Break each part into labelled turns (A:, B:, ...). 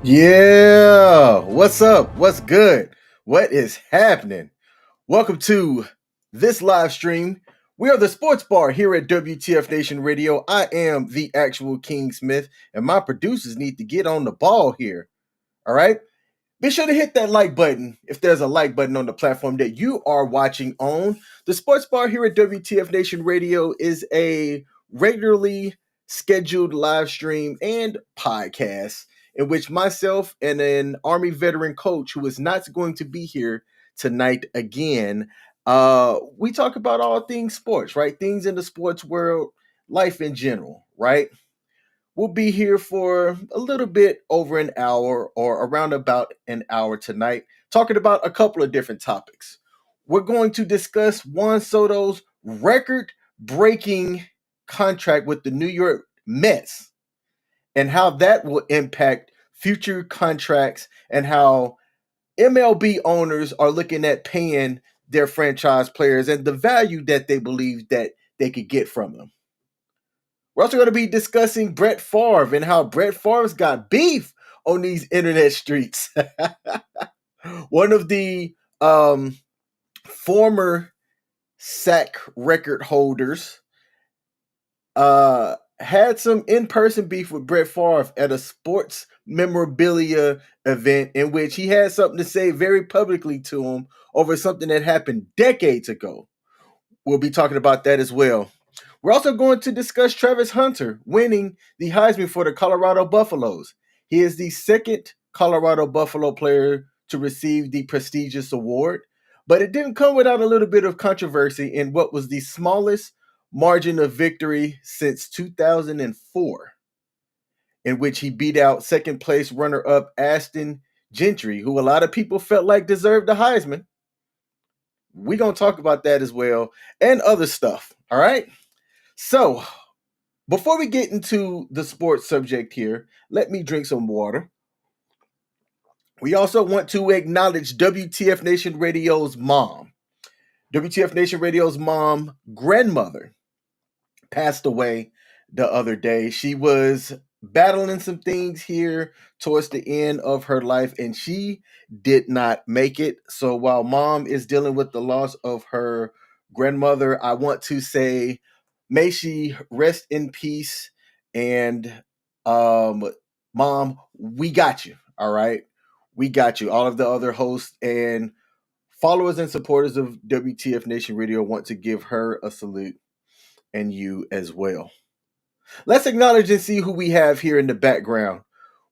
A: Yeah, what's up? What's good? What is happening? Welcome to this live stream. We are the Sports Bar here at WTF Nation Radio. I am the actual King Smith, and my producers need to get on the ball here. All right? Be sure to hit that like button if there's a like button on the platform that you are watching on. The Sports Bar here at WTF Nation Radio is a regularly scheduled live stream and podcast in which myself and an Army veteran coach who is not going to be here tonight again, we talk about all things sports, right? Things in the sports world, life in general, right? We'll be here for a little bit over an hour or around about an hour tonight, talking about a couple of different topics. We're going to discuss Juan Soto's record breaking contract with the New York Mets and how that will impact future contracts and how MLB owners are looking at paying their franchise players and the value that they believe that they could get from them. We're also going to be discussing Brett Favre and how Brett Favre's got beef on these internet streets. One of the former sack record holders had some in-person beef with Brett Favre at a sports memorabilia event in which he had something to say very publicly to him over something that happened decades ago. We'll be talking about that as well. We're also going to discuss Travis Hunter winning the Heisman for the Colorado Buffaloes. He is the second Colorado Buffalo player to receive the prestigious award, but it didn't come without a little bit of controversy in what was the smallest margin of victory since 2004, in which he beat out second place runner-up Ashton Gentry, who a lot of people felt like deserved the Heisman. We're going to talk about that as well and other stuff, all right? So, before we get into the sports subject here, let me drink some water. We also want to acknowledge WTF Nation Radio's mom. WTF Nation Radio's mom, grandmother, passed away the other day. She was battling some things here towards the end of her life, and she did not make it. So while mom is dealing with the loss of her grandmother, I want to say, may she rest in peace. And mom, we got you. All right. We got you. All of the other hosts and followers and supporters of WTF Nation Radio want to give her a salute and you as well. Let's acknowledge and see who we have here in the background.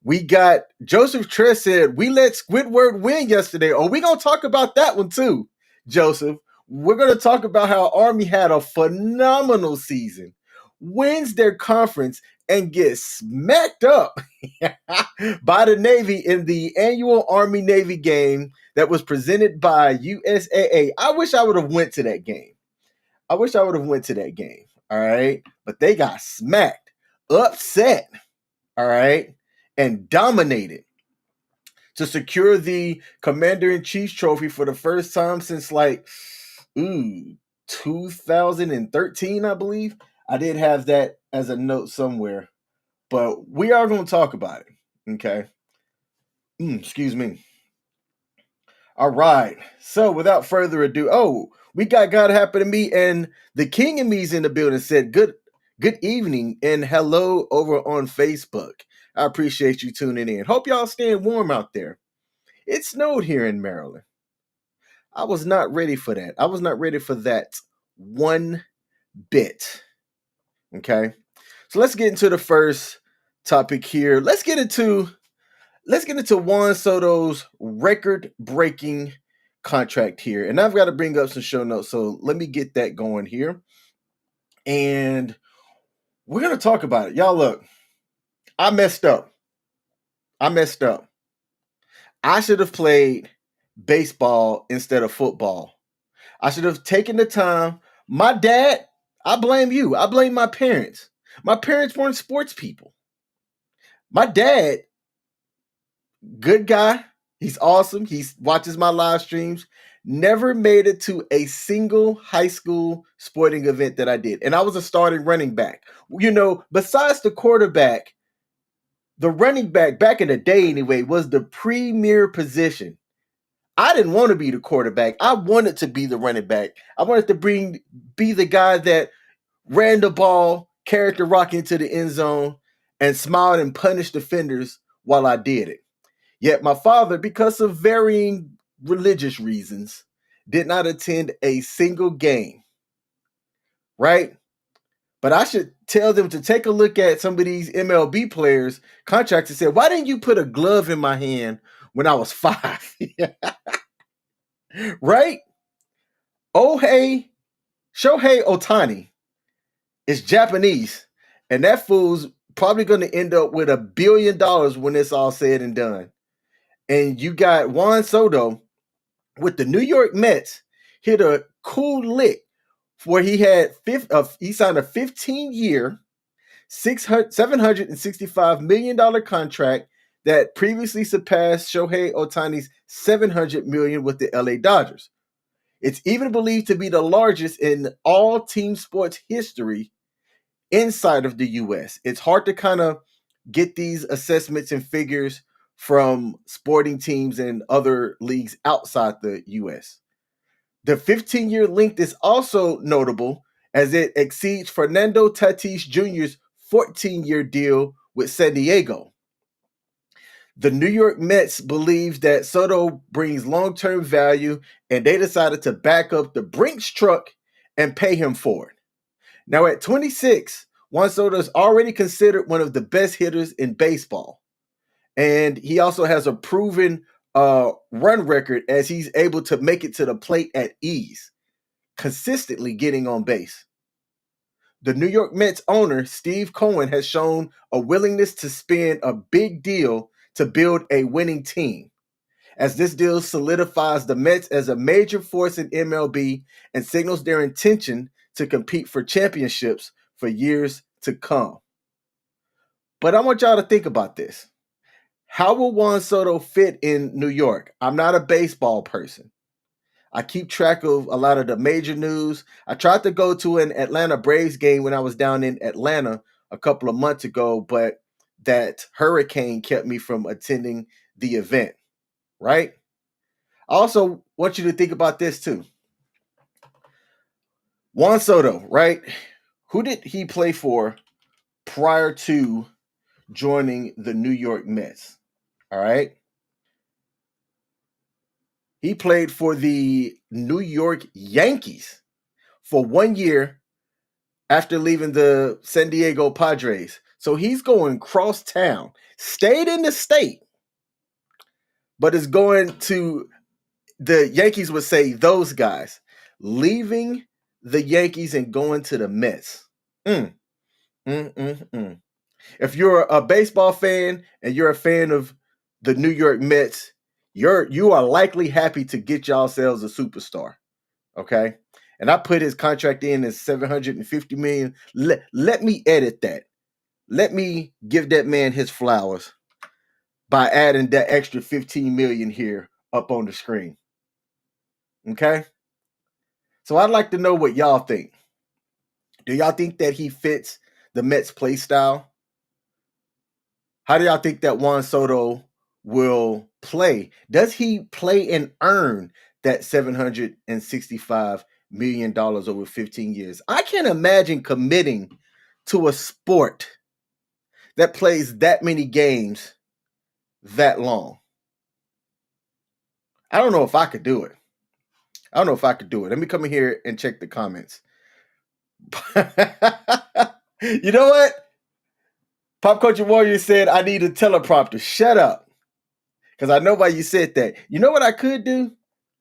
A: We got Joseph Tress said, we let Squidward win yesterday. Oh, we're going to talk about that one too, Joseph. We're going to talk about how Army had a phenomenal season, wins their conference, and gets smacked up by the Navy in the annual Army-Navy game that was presented by USAA. I wish I would have went to that game. All right. But they got smacked, upset, all right, and dominated to secure the Commander in Chief's trophy for the first time since 2013, I believe. I did have that as a note somewhere, but we are going to talk about it. Okay. Excuse me. All right. So without further ado, we got God Happen to Me and the King and Me's in the building said good evening and hello over on Facebook. I appreciate you tuning in. Hope y'all staying warm out there. It snowed here in Maryland. I was not ready for that. I was not ready for that one bit. Okay. So let's get into the first topic here. Let's get into Juan Soto's record-breaking contract here. And I've got to bring up some show notes. So let me get that going here. And we're going to talk about it. Y'all, look, I messed up. I should have played baseball instead of football. I should have taken the time. My dad, I blame you. I blame my parents. My parents weren't sports people. My dad, good guy. He's awesome. He watches my live streams. Never made it to a single high school sporting event that I did. And I was a starting running back. You know, besides the quarterback, The running back in the day anyway was the premier position. I didn't want to be the quarterback. I wanted to be the running back. I wanted to be the guy that ran the ball, carried the rock into the end zone, and smiled and punished defenders while I did it. Yet my father, because of varying religious reasons, did not attend a single game, right? But I should tell them to take a look at some of these MLB players' contracts and say, why didn't you put a glove in my hand when I was 5? Right? Shohei Otani is Japanese, and that fool's probably going to end up with $1 billion when it's all said and done. And you got Juan Soto with the New York Mets hit a cool lick where he signed a 15-year, $765 million contract that previously surpassed Shohei Otani's $700 million with the LA Dodgers. It's even believed to be the largest in all team sports history inside of the U.S. It's hard to kind of get these assessments and figures from sporting teams and other leagues outside the U.S. The 15-year length is also notable as it exceeds Fernando Tatis Jr.'s 14-year deal with San Diego. The New York Mets believe that Soto brings long-term value, and they decided to back up the Brinks truck and pay him for it. Now at 26, Juan Soto is already considered one of the best hitters in baseball. And he also has a proven run record as he's able to make it to the plate at ease, consistently getting on base. The New York Mets owner, Steve Cohen, has shown a willingness to spend a big deal to build a winning team, as this deal solidifies the Mets as a major force in MLB and signals their intention to compete for championships for years to come. But I want y'all to think about this. How will Juan Soto fit in New York? I'm not a baseball person. I keep track of a lot of the major news. I tried to go to an Atlanta Braves game when I was down in Atlanta a couple of months ago, but that hurricane kept me from attending the event, right? I also want you to think about this too. Juan Soto, right? Who did he play for prior to joining the New York Mets? All right. He played for the New York Yankees for 1 year after leaving the San Diego Padres. So he's going cross town, stayed in the state, but is going to, the Yankees would say, those guys, leaving the Yankees and going to the Mets. If you're a baseball fan and you're a fan of the New York Mets, you are likely happy to get yourselves a superstar. Okay. And I put his contract in as $750 million. Let me edit that. Let me give that man his flowers by adding that extra 15 million here up on the screen. Okay. So I'd like to know what y'all think. Do y'all think that he fits the Mets play style? How do y'all think that Juan Soto will play? Does he play and earn that $765 million over 15 years? I can't imagine committing to a sport that plays that many games that long. I don't know if I could do it. Let me come in here and check the comments. You know what? Pop Culture Warrior said, I need a teleprompter. Shut up. Because I know why you said that. You know what I could do?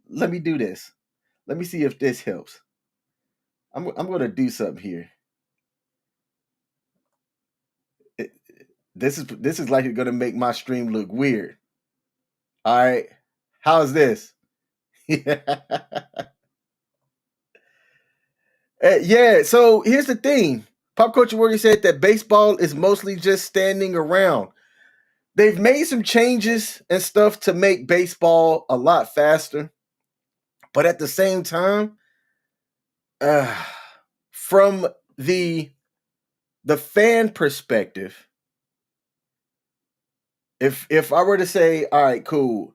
A: Let me do this. Let me see if this helps. I'm going to do something here. This is likely going to make my stream look weird. All right. How's this? Yeah, so here's the thing. Pop Culture Warrior said that baseball is mostly just standing around. They've made some changes and stuff to make baseball a lot faster. But at the same time, from the fan perspective, If I were to say, all right, cool,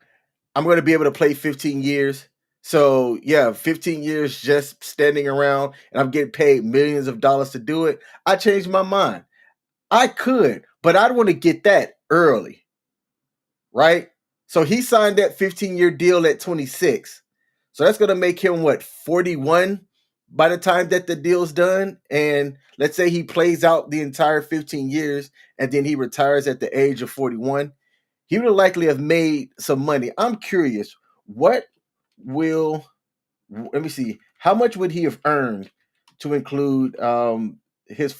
A: I'm going to be able to play 15 years. So yeah, 15 years just standing around and I'm getting paid millions of dollars to do it. I changed my mind. I could, but I'd want to get that early, right? So he signed that 15-year deal at 26. So that's going to make him what, 41 by the time that the deal's done? And let's say he plays out the entire 15 years and then he retires at the age of 41. He would likely have made some money. I'm curious, what will, let me see, how much would he have earned to include his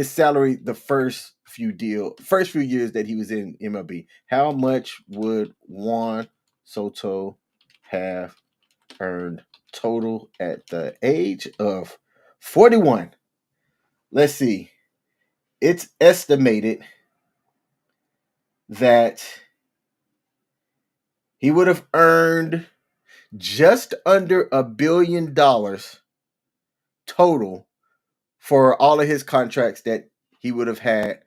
A: salary the first few years that he was in MLB? How much would Juan Soto have earned total at the age of 41? Let's see. It's estimated that he would have earned just under $1 billion total for all of his contracts that he would have had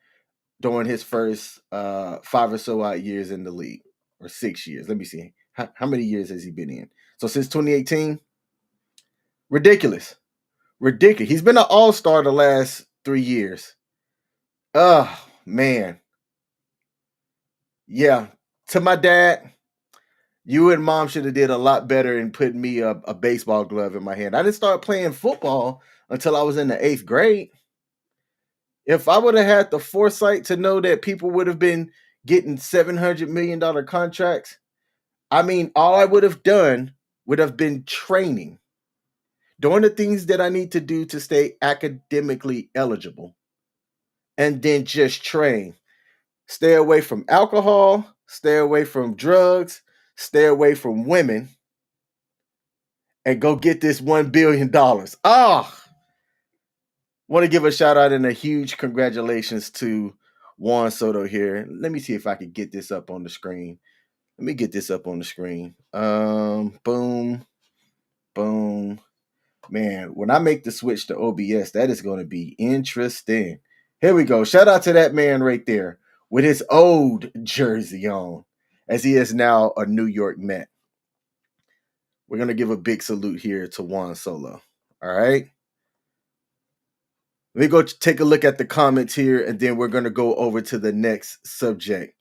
A: during his first 5 or so odd years in the league, or 6 years. Let me see. How many years has he been in? So since 2018, ridiculous. Ridiculous. He's been an all-star the last 3 years. Oh, man. Yeah. To my dad, you and mom should have did a lot better in putting me a baseball glove in my hand. I didn't start playing football until I was in the 8th grade. If I would have had the foresight to know that people would have been getting $700 million contracts, I mean, all I would have done would have been training, doing the things that I need to do to stay academically eligible, and then just train. Stay away from alcohol, stay away from drugs, stay away from women, and go get this $1 billion. Ah, want to give a shout out and a huge congratulations to Juan Soto here. Let me see if I can get this up on the screen. Let me get this up on the screen. Boom, boom. Man, when I make the switch to OBS, that is going to be interesting. Here we go. Shout out to that man right there with his old jersey on, as he is now a New York Met. We're going to give a big salute here to Juan Solo. All right. Let me go take a look at the comments here, and then we're going to go over to the next subject.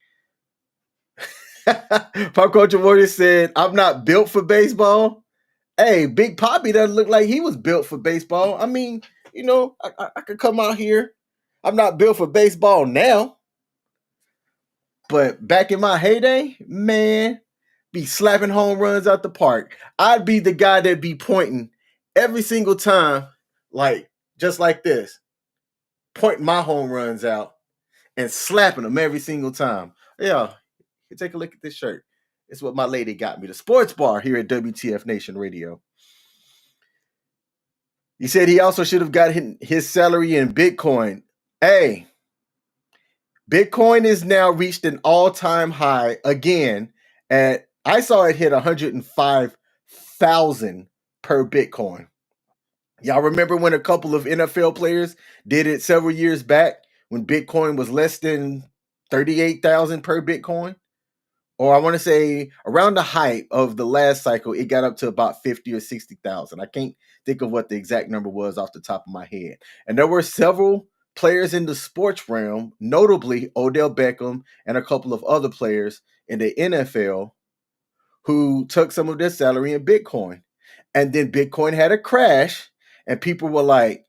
A: Pop Culture Warrior said, I'm not built for baseball. Hey, Big Poppy doesn't look like he was built for baseball. I mean, I could come out here. I'm not built for baseball now. But back in my heyday, man, be slapping home runs out the park. I'd be the guy that be pointing every single time, like, just like this, pointing my home runs out and slapping them every single time. Yeah, you take a look at this shirt. It's what my lady got me. The sports bar here at WTF Nation Radio. He said he also should have got his salary in Bitcoin. Hey, Bitcoin is now reached an all-time high again I saw it hit 105,000 per Bitcoin. Y'all remember when a couple of NFL players did it several years back when Bitcoin was less than 38,000 per Bitcoin? Or I want to say around the height of the last cycle, it got up to about 50 or 60,000. I can't think of what the exact number was off the top of my head. And there were several players in the sports realm, notably Odell Beckham and a couple of other players in the NFL, who took some of their salary in Bitcoin. And then Bitcoin had a crash, and people were like,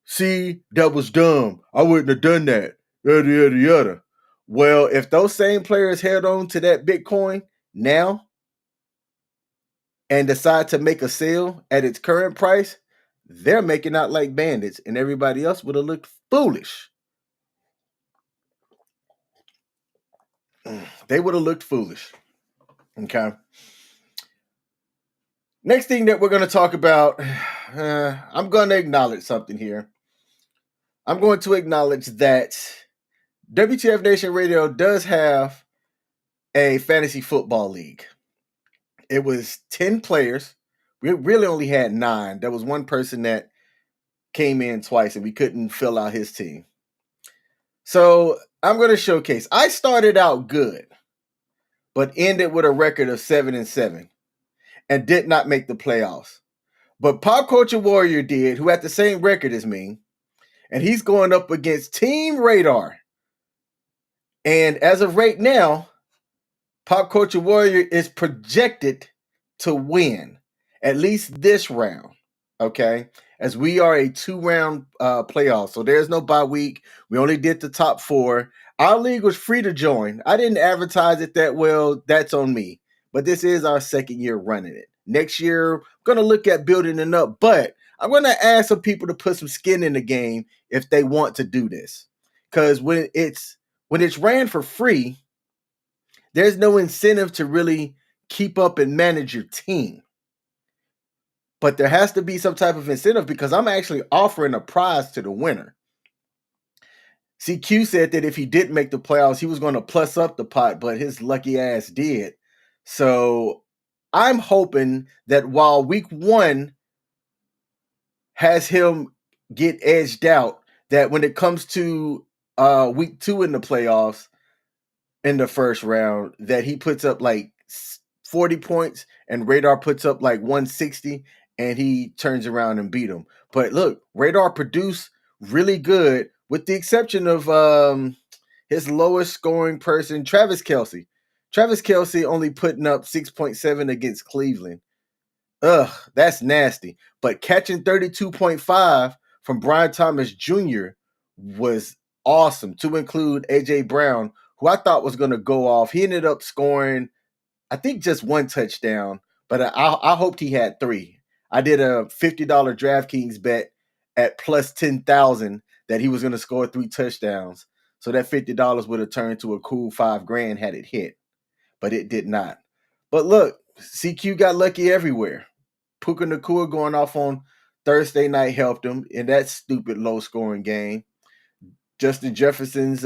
A: see, that was dumb. I wouldn't have done that. Yada, yada, yada. Well, if those same players held on to that Bitcoin now and decide to make a sale at its current price, they're making out like bandits, and everybody else would have looked foolish. They would have looked foolish. Okay. Next thing that we're going to talk about, I'm going to acknowledge something here. I'm going to acknowledge that WTF Nation Radio does have a fantasy football league. It was 10 players. We really only had 9. There was one person that came in twice and we couldn't fill out his team. So I'm going to showcase. I started out good, but ended with a record of 7-7 and did not make the playoffs. But Pop Culture Warrior did, who had the same record as me, and he's going up against Team Radar. And as of right now, Pop Culture Warrior is projected to win at least this round. Okay, as we are a 2-round playoff, so there's no bye week. We only did the top 4. Our league was free to join. I didn't advertise it that well. That's on me. But this is our second year running it. Next year, I'm gonna look at building it up, but I'm gonna ask some people to put some skin in the game if they want to do this. Because when it's ran for free, there's no incentive to really keep up and manage your team. But there has to be some type of incentive because I'm actually offering a prize to the winner. CQ said that if he didn't make the playoffs, he was going to plus up the pot, but his lucky ass did. So I'm hoping that while week 1 has him get edged out, that when it comes to week 2 in the playoffs, in the first round, that he puts up like 40 points and Radar puts up like 160 and he turns around and beat him. But look, Radar produced really good with the exception of his lowest scoring person, Travis Kelce. Travis Kelce only putting up 6.7 against Cleveland. Ugh, that's nasty. But catching 32.5 from Brian Thomas Jr. was awesome, to include A.J. Brown, who I thought was going to go off. He ended up scoring, I think, just 1 touchdown, but I hoped he had 3. I did a $50 DraftKings bet at plus 10,000 that he was going to score 3 touchdowns. So that $50 would have turned to a cool $5,000 had it hit, but it did not. But look, CQ got lucky everywhere. Puka Nacua going off on Thursday night helped him in that stupid low-scoring game. Justin Jefferson's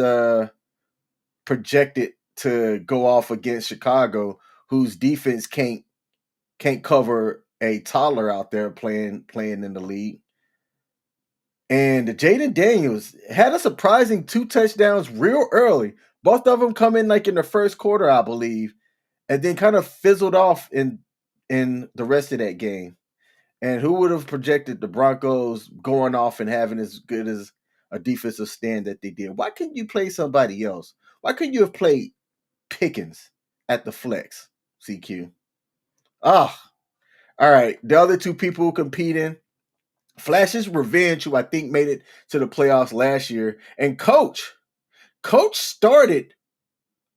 A: projected to go off against Chicago, whose defense can't cover a toddler out there playing in the league. And Jaden Daniels had a surprising 2 touchdowns real early. Both of them come in like in the first quarter, I believe, and then kind of fizzled off in the rest of that game. And who would have projected the Broncos going off and having as good as a defensive stand that they did? Why couldn't you play somebody else? Why couldn't you have played Pickens at the flex, CQ? Ah, all right. The other 2 people competing, Flash's Revenge, who I think made it to the playoffs last year, and Coach. Coach started,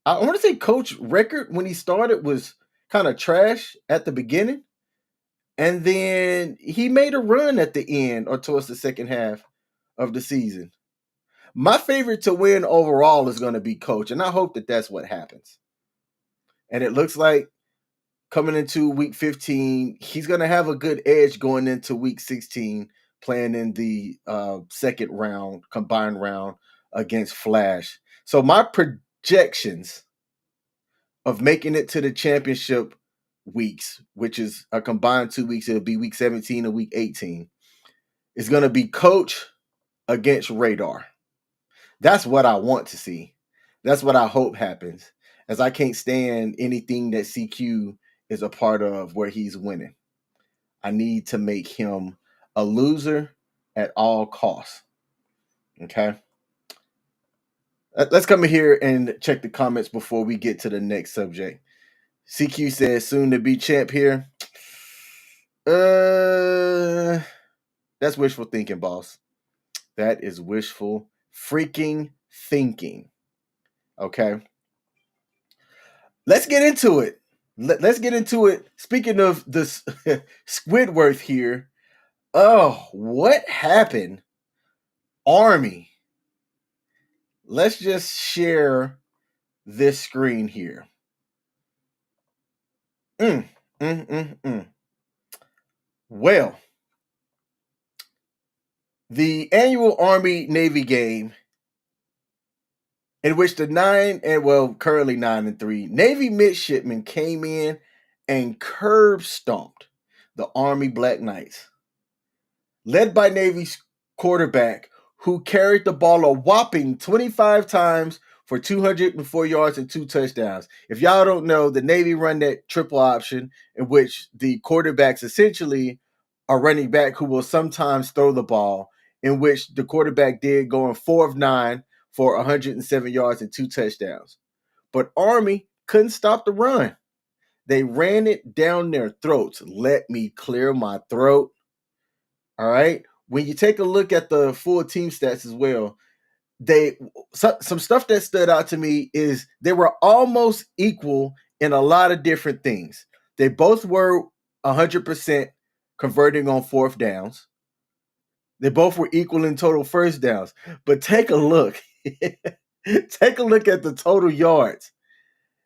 A: I want to say Coach record when he started was kind of trash at the beginning. And then he made a run at the end or towards the second half of the season. My favorite to win overall is going to be Coach, and I hope that that's what happens. And it looks like coming into week 15, he's going to have a good edge going into week 16, playing in the second round, combined round against Flash. So my projections of making it to the championship weeks, which is a combined 2 weeks, it'll be week 17 and week 18, is going to be Coach against Radar. That's what I want to see. That's what I hope happens, as I can't stand anything that CQ is a part of where he's winning. I need to make him a loser at all costs. Okay? Let's come in here and check the comments before we get to the next subject. CQ says soon to be champ here. That's wishful thinking, boss. That is wishful freaking thinking. Okay. Let's get into it. Let's get into it. Speaking of this Squidward here. Oh, what happened? Army. Let's just share this screen here. Well, the annual Army-Navy game, in which the currently 9-3 Navy midshipmen came in and curb stomped the Army Black Knights, led by Navy's quarterback, who carried the ball a whopping 25 times for 204 yards and 2 touchdowns. If y'all don't know, the Navy run that triple option in which the quarterbacks essentially are running back who will sometimes throw the ball, in which the quarterback did going 4 of 9 for 107 yards and 2 touchdowns. But Army couldn't stop the run. They ran it down their throats. Let me clear my throat. All right. When you take a look at the full team stats as well, some stuff that stood out to me is they were almost equal in a lot of different things. They both were 100% converting on fourth downs. They both were equal in total first downs. But take a look. Take a look at the total yards.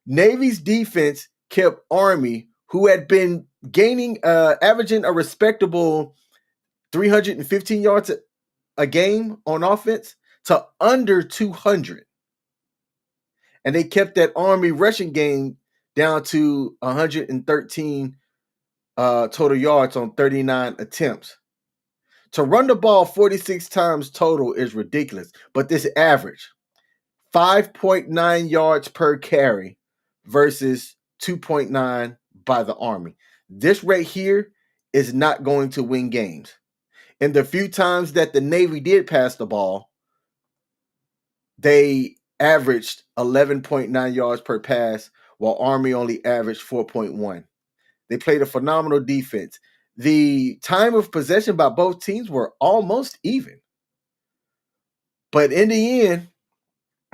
A: Navy's defense kept Army, who had been averaging a respectable 315 yards a game on offense, to under 200. And they kept that Army rushing game down to 113 total yards on 39 attempts. To run the ball 46 times total is ridiculous, but this average, 5.9 yards per carry versus 2.9 by the Army. This right here is not going to win games. And the few times that the Navy did pass the ball, they averaged 11.9 yards per pass, while Army only averaged 4.1. They played a phenomenal defense. The time of possession by both teams were almost even. But in the end,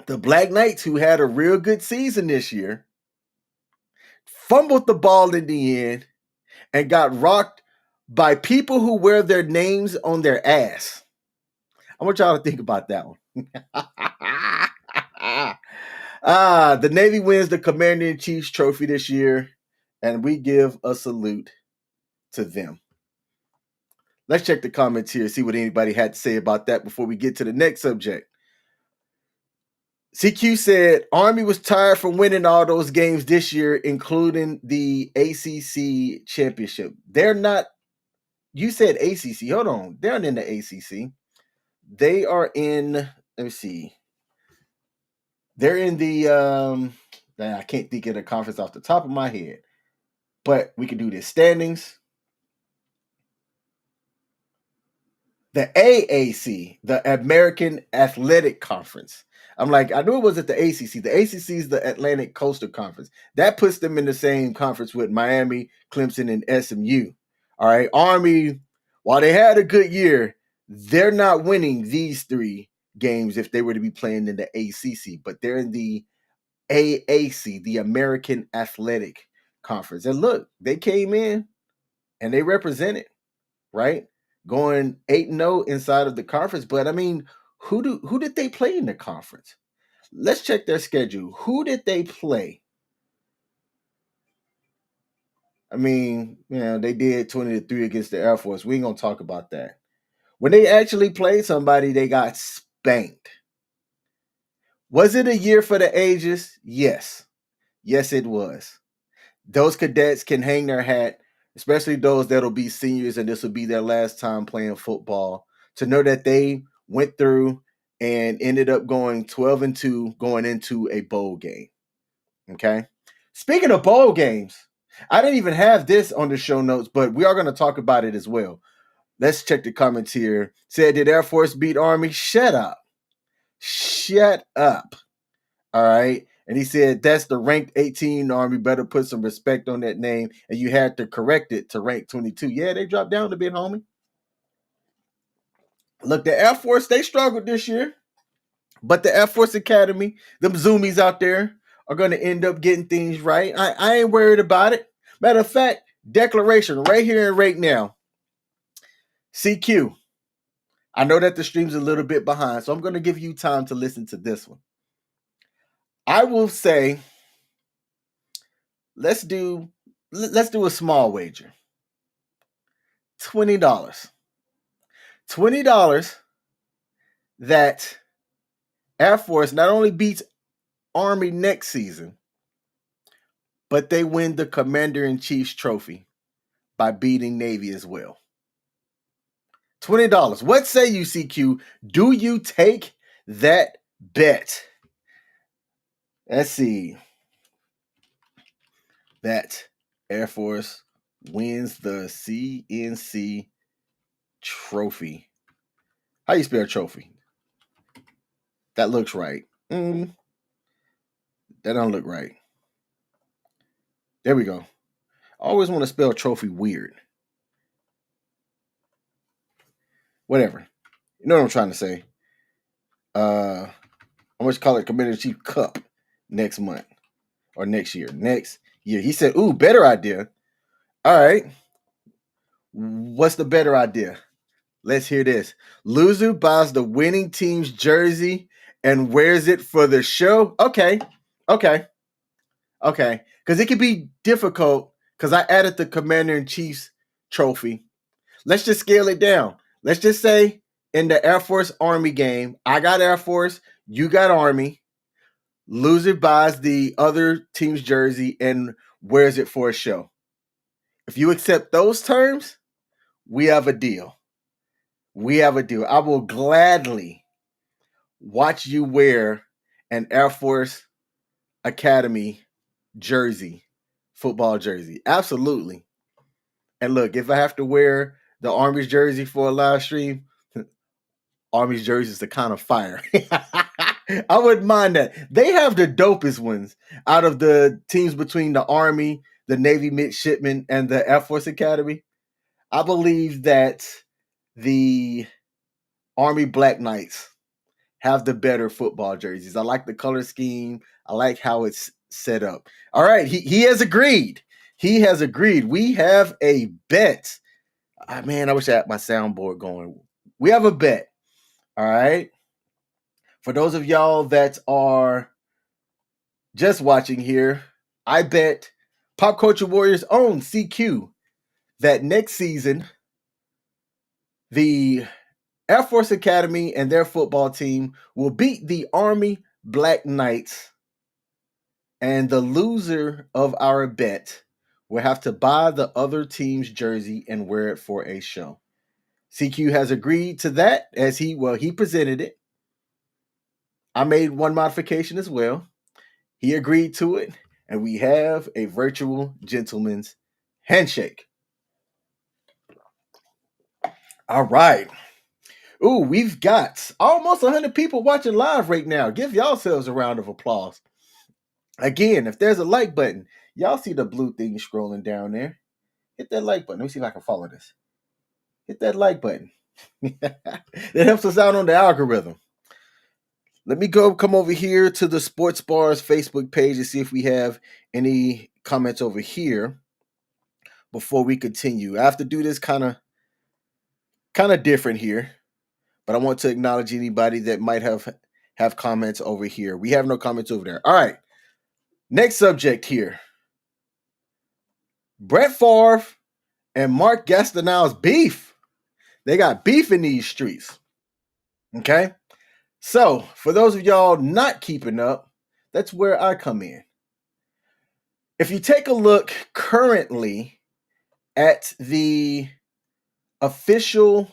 A: the Black Knights, who had a real good season this year, fumbled the ball in the end and got rocked by people who wear their names on their ass. I want y'all to think about that one. The Navy wins the Commander-in-Chief's trophy this year, and we give a salute to them. Let's check the comments here, see what anybody had to say about that before we get to the next subject. CQ said, Army was tired from winning all those games this year, including the ACC championship. They're not, you said ACC. Hold on. They're not in the ACC. They are in, let me see. They're in the, I can't think of the conference off the top of my head, but we can do this. Standings. The AAC, the American Athletic Conference. I'm like, I knew it wasn't the ACC. The ACC is the Atlantic Coastal Conference. That puts them in the same conference with Miami, Clemson, and SMU. All right. Army, while they had a good year, they're not winning these 3 games if they were to be playing in the ACC, but they're in the AAC, the American Athletic Conference. And look, they came in and they represented, right? Going 8-0 inside of the conference. But I mean, who did they play in the conference? Let's check their schedule. Who did they play? I mean, they did 20-3 against the Air Force. We ain't gonna talk about that. When they actually played somebody, they got spanked. Was it a year for the ages? Yes. Yes, it was. Those cadets can hang their hat, especially those that'll be seniors and this will be their last time playing football, to know that they went through and ended up going 12-2 going into a bowl game. Okay. Speaking of bowl games, I didn't even have this on the show notes, but we are going to talk about it as well. Let's check the comments here. Said, did Air Force beat Army? Shut up. Shut up. All right. And he said, that's the ranked 18 Army. Better put some respect on that name. And you had to correct it to rank 22. Yeah, they dropped down a bit, homie. Look, the Air Force, they struggled this year. But the Air Force Academy, them zoomies out there, are going to end up getting things right. I ain't worried about it. Matter of fact, declaration right here and right now. CQ, I know that the stream's a little bit behind, so I'm going to give you time to listen to this one. I will say, let's do a small wager. $20. $20 that Air Force not only beats Army next season, but they win the Commander-in-Chief's trophy by beating Navy as well. $20. What say you, CQ? Do you take that bet? Let's see. That Air Force wins the CNC trophy. How you spell trophy? That looks right. That don't look right. There we go. I always want to spell trophy weird. Whatever. You know what I'm trying to say. I'm gonna call it Commander Chief Cup next month or next year. Next year. He said, ooh, better idea. All right. What's the better idea? Let's hear this. Loser buys the winning team's jersey and wears it for the show. Okay. Because it could be difficult because I added the Commander in Chief's trophy. Let's just scale it down. Let's just say in the Air Force Army game, I got Air Force, you got Army. Loser buys the other team's jersey and wears it for a show. If you accept those terms, we have a deal. I will gladly watch you wear an Air Force Academy jersey, football jersey. Absolutely. And look, if I have to wear the Army's jersey for a live stream, Army's jerseys are kind of fire. I wouldn't mind that. They have the dopest ones out of the teams between the Army, the Navy Midshipmen, and the Air Force Academy. I believe that the Army Black Knights have the better football jerseys. I like the color scheme. I like how it's set up. All right, he has agreed. He has agreed. We have a bet. Man, I wish I had my soundboard going. We have a bet. All right. For those of y'all that are just watching here, I bet Pop Culture Warriors own CQ that next season the Air Force Academy and their football team will beat the Army Black Knights, and the loser of our bet will have to buy the other team's jersey and wear it for a show. CQ has agreed to that as he presented it. I made one modification as well. He agreed to it, and we have a virtual gentleman's handshake. All right. Ooh, we've got almost 100 people watching live right now. Give yourselves a round of applause. Again, if there's a like button, y'all see the blue thing scrolling down there. Hit that like button. Let me see if I can follow this. Hit that like button. That helps us out on the algorithm. Let me come over here to the Sports Bars Facebook page and see if we have any comments over here before we continue. I have to do this kind of different here, but I want to acknowledge anybody that might have comments over here. We have no comments over there. All right. Next subject here. Brett Favre and Mark Gastineau's beef. They got beef in these streets. Okay? So, for those of y'all not keeping up, that's where I come in. If you take a look currently at the official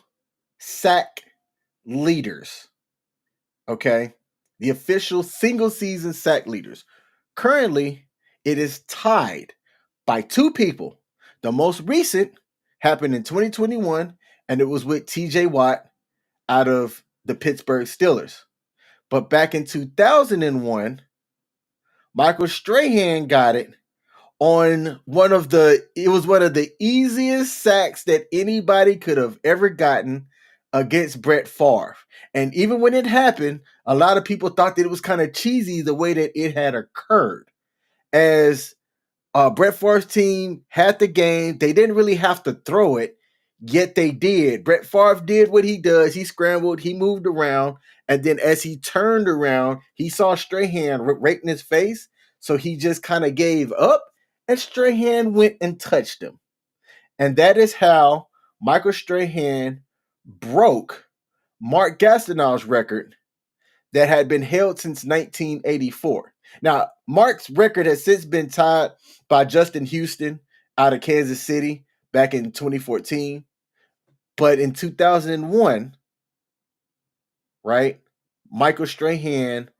A: sack leaders, okay? The official single season sack leaders. Currently, it is tied by two people. The most recent happened in 2021, and it was with TJ Watt out of the Pittsburgh Steelers. But back in 2001, Michael Strahan got it on one of the easiest sacks that anybody could have ever gotten against Brett Favre. And even when it happened, a lot of people thought that it was kind of cheesy the way that it had occurred. As Brett Favre's team had the game, they didn't really have to throw it, yet they did. Brett Favre did what he does. He scrambled, he moved around, and then as he turned around, he saw Strahan right in his face, so he just kind of gave up, and Strahan went and touched him. And that is how Michael Strahan broke Mark Gastineau's record that had been held since 1984. Now, Mark's record has since been tied by Justin Houston out of Kansas City back in 2014. But in 2001, right, Michael Strahan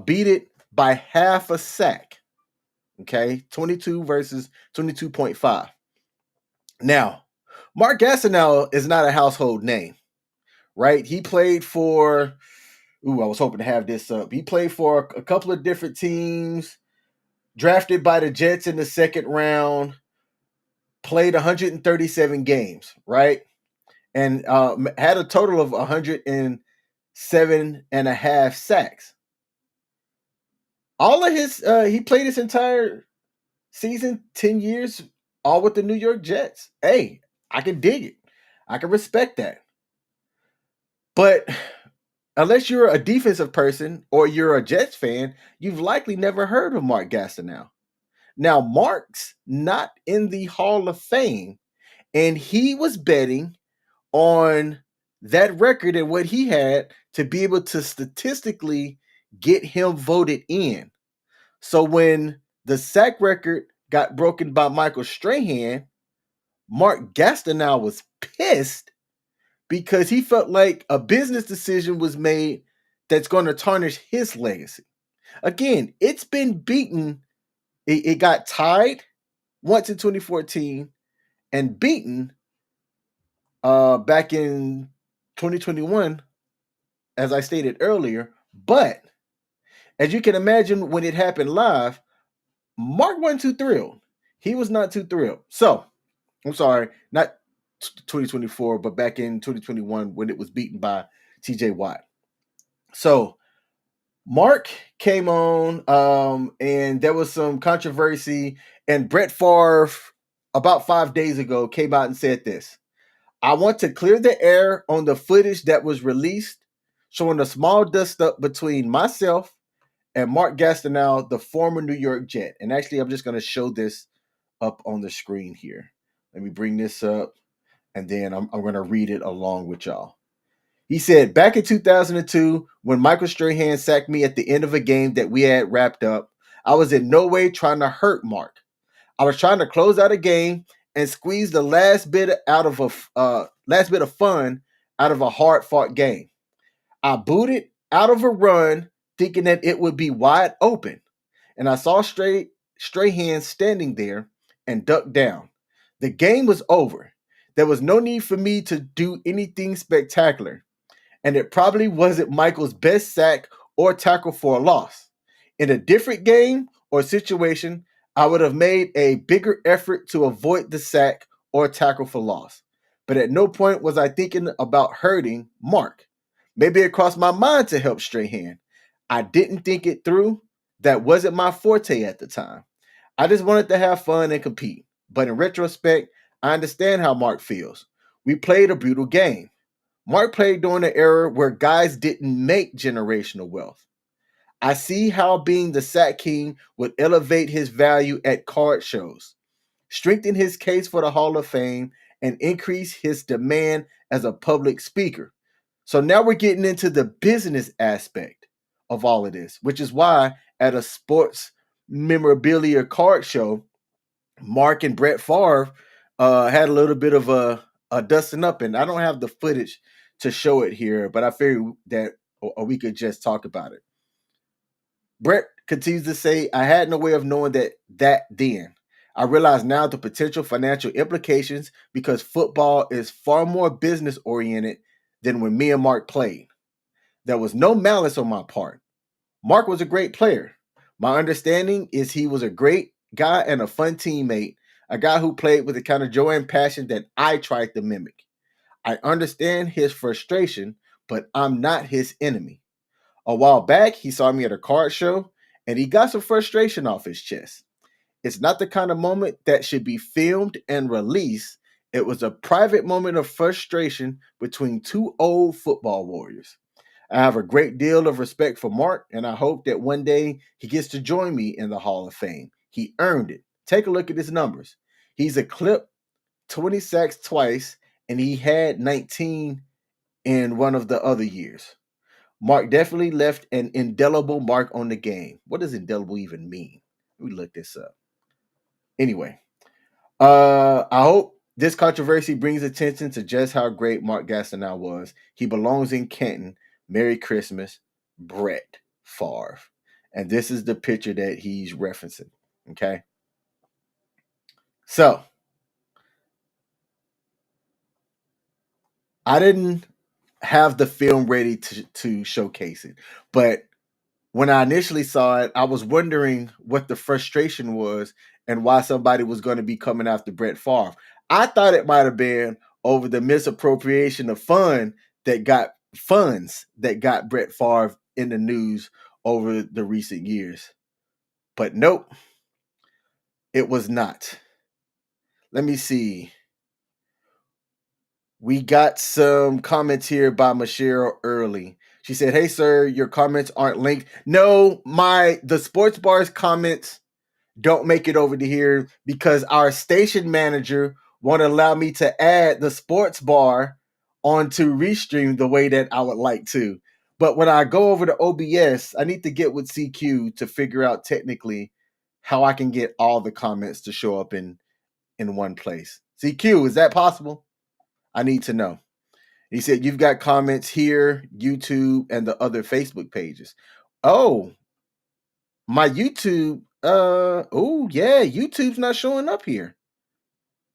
A: beat it by half a sack. Okay, 22 versus 22.5. Now, Mark Gastineau is not a household name, right? He played for, I was hoping to have this up. He played for a couple of different teams, drafted by the Jets in the second round, played 137 games, right? And had a total of 107.5 sacks. All of his, he played his entire season, 10 years, all with the New York Jets. Hey, I can dig it. I can respect that. But unless you're a defensive person or you're a Jets fan, you've likely never heard of Mark Gastineau. Now, Mark's not in the Hall of Fame, and he was betting on that record and what he had to be able to statistically get him voted in. So when the sack record got broken by Michael Strahan, Mark Gastineau was pissed because he felt like a business decision was made that's going to tarnish his legacy. Again, it's been beaten. It got tied once in 2014 and beaten back in 2021, as I stated earlier. But as you can imagine, when it happened live, Mark wasn't too thrilled. He was not too thrilled. So, I'm sorry, not 2024, but back in 2021 when it was beaten by TJ Watt. So, Mark came on, and there was some controversy, and Brett Favre, about 5 days ago, came out and said this: I want to clear the air on the footage that was released, showing a small dust up between myself and Mark Gastineau, the former New York Jet. And actually, I'm just going to show this up on the screen here. Let me bring this up, and then I'm going to read it along with y'all. He said, back in 2002, when Michael Strahan sacked me at the end of a game that we had wrapped up, I was in no way trying to hurt Mark. I was trying to close out a game and squeeze the last bit of fun out of a hard-fought game. I booted out of a run thinking that it would be wide open, and I saw Strahan standing there and ducked down. The game was over. There was no need for me to do anything spectacular, and it probably wasn't Michael's best sack or tackle for a loss. In a different game or situation, I would have made a bigger effort to avoid the sack or tackle for loss. But at no point was I thinking about hurting Mark. Maybe it crossed my mind to help Strahan. I didn't think it through. That wasn't my forte at the time. I just wanted to have fun and compete. But in retrospect, I understand how Mark feels. We played a brutal game. Mark played during an era where guys didn't make generational wealth. I see how being the sack king would elevate his value at card shows, strengthen his case for the Hall of Fame, and increase his demand as a public speaker. So now we're getting into the business aspect of all of this, which is why at a sports memorabilia card show, Mark and Brett Favre had a little bit of a dusting up, and I don't have the footage to show it here, but I figured that or we could just talk about it. Brett continues to say, I had no way of knowing that then. I realize now the potential financial implications because football is far more business oriented than when me and Mark played. There was no malice on my part. Mark was a great player. My understanding is he was a great guy and a fun teammate, a guy who played with the kind of joy and passion that I tried to mimic. I understand his frustration, but I'm not his enemy. A while back, he saw me at a card show, and he got some frustration off his chest. It's not the kind of moment that should be filmed and released. It was a private moment of frustration between two old football warriors. I have a great deal of respect for Mark, and I hope that one day he gets to join me in the Hall of Fame. He earned it. Take a look at his numbers. He's eclipsed 20 sacks twice, and he had 19 in one of the other years. Mark definitely left an indelible mark on the game. What does indelible even mean? Let me look this up. Anyway, I hope this controversy brings attention to just how great Mark Gastineau was. He belongs in Canton. Merry Christmas, Brett Favre. And this is the picture that he's referencing. Okay. So I didn't have the film ready to showcase it. But when I initially saw it, I was wondering what the frustration was and why somebody was going to be coming after Brett Favre. I thought it might have been over the misappropriation of funds that got Brett Favre in the news over the recent years. But nope, it was not. Let me see. We got some comments here by Michelle Early. She said, "Hey sir, your comments aren't linked." No, the sports bar's comments don't make it over to here because our station manager won't allow me to add the sports bar onto Restream the way that I would like to. But when I go over to OBS, I need to get with CQ to figure out technically how I can get all the comments to show up in one place. CQ, is that possible? I need to know. He said, "You've got comments here, YouTube, and the other Facebook pages." Oh, my YouTube. Oh, yeah, YouTube's not showing up here.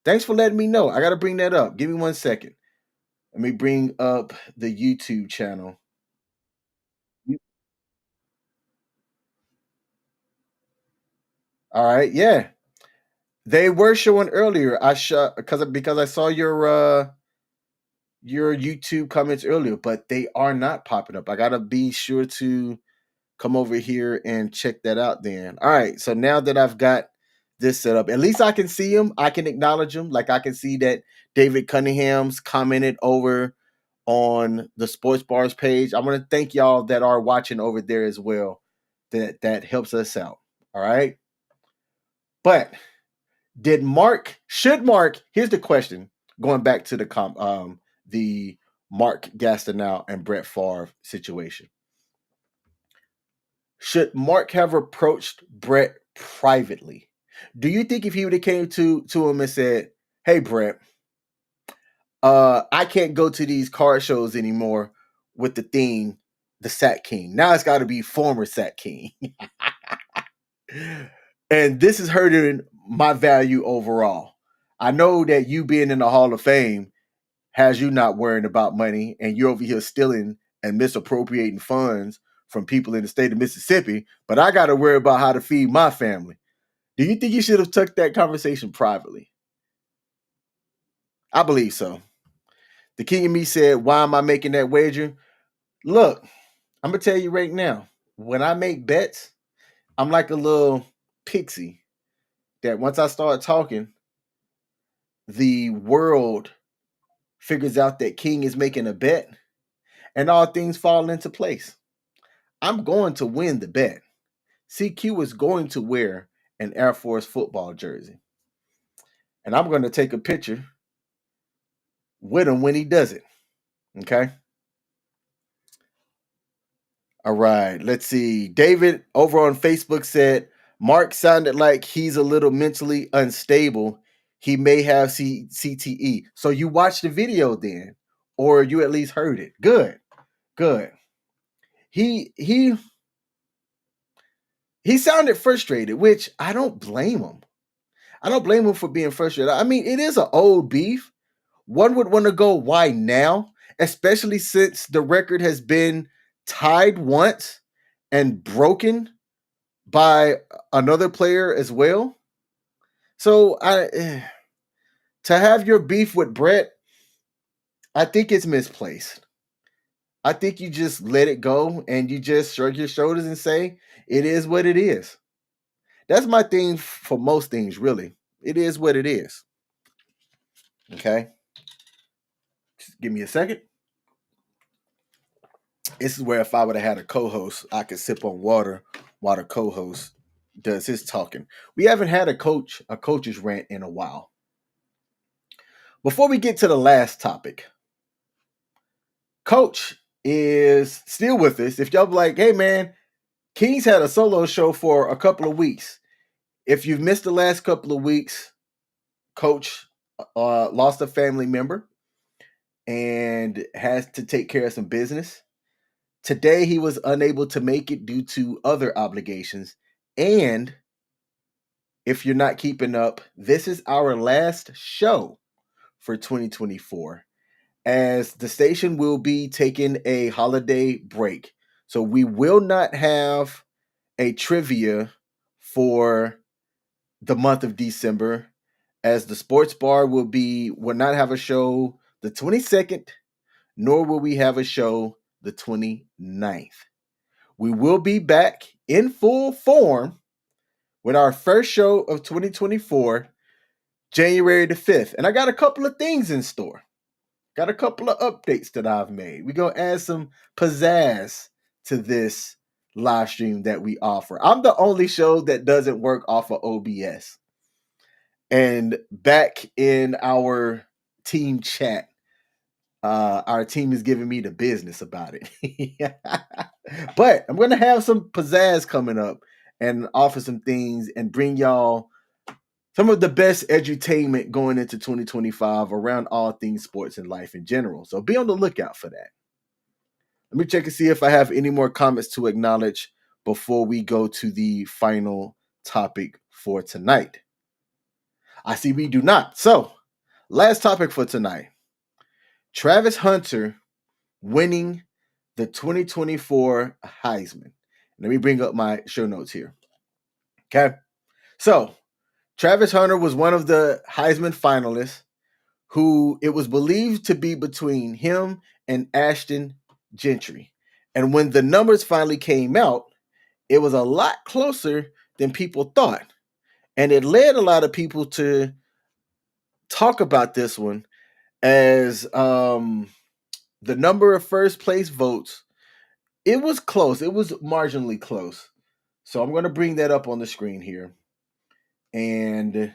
A: Thanks for letting me know. I got to bring that up. Give me 1 second. Let me bring up the YouTube channel. All right, yeah. They were showing earlier. I shot because I saw your YouTube comments earlier, but they are not popping up. I got to be sure to come over here and check that out then. All right, so now that I've got this set up, at least I can see them. I can acknowledge them. Like I can see that David Cunningham's commented over on the Sports Bars page. I want to thank y'all that are watching over there as well. That helps us out. All right. But should Mark, here's the question, going back to the Mark Gastineau and Brett Favre situation. Should Mark have approached Brett privately? Do you think if he would have came to him and said, "Hey Brett, I can't go to these car shows anymore with the theme, the Sat King. Now it's got to be former Sat King." And this is hurting my value overall. I know that you being in the Hall of Fame has you not worrying about money, and you're over here stealing and misappropriating funds from people in the state of Mississippi, but I got to worry about how to feed my family. Do you think you should have took that conversation privately? I believe so. The king of me said, "Why am I making that wager?" Look, I'm going to tell you right now, when I make bets, I'm like a little pixie that once I start talking, the world figures out that King is making a bet and all things fall into place. I'm going to win the bet. CQ is going to wear an Air Force football jersey. And I'm going to take a picture with him when he does it. Okay? All right. Let's see. David over on Facebook said, "Mark sounded like he's a little mentally unstable. He may have CTE." So you watched the video then, or you at least heard it. Good. Good. He he he sounded frustrated, which I don't blame him. I don't blame him for being frustrated. I mean, it is an old beef. One would want to go, why now? Especially since the record has been tied once and broken by another player as well. So to have your beef with Brett, I think it's misplaced. I think you just let it go and you just shrug your shoulders and say, it is what it is. That's my thing for most things, really. It is what it is. Okay. Just give me a second. This is where if I would have had a co-host, I could sip on water while the co-host does his talking. We haven't had a coach's rant in a while. Before we get to the last topic, Coach is still with us. If y'all be like, "Hey man, King's had a solo show for a couple of weeks." If you've missed the last couple of weeks, Coach lost a family member and has to take care of some business. Today, he was unable to make it due to other obligations. And if you're not keeping up, this is our last show for 2024, as the station will be taking a holiday break. So we will not have a trivia for the month of December, as the sports bar will not have a show the 22nd, nor will we have a show the 29th. We will be back in full form with our first show of 2024, January the 5th. And I got a couple of things in store. Got a couple of updates that I've made. We're going to add some pizzazz to this live stream that we offer. I'm the only show that doesn't work off of OBS. And back in our team chat, our team is giving me the business about it. But I'm going to have some pizzazz coming up and offer some things and bring y'all some of the best edutainment going into 2025 around all things sports and life in general. So be on the lookout for that. Let me check and see if I have any more comments to acknowledge before we go to the final topic for tonight. I see we do not. So, last topic for tonight. Travis Hunter winning the 2024 Heisman. Let me bring up my show notes here. Okay. So, Travis Hunter was one of the Heisman finalists who it was believed to be between him and Ashton Gentry. And when the numbers finally came out, it was a lot closer than people thought. And it led a lot of people to talk about this one as the number of first place votes. It was close. It was marginally close. So I'm going to bring that up on the screen here. And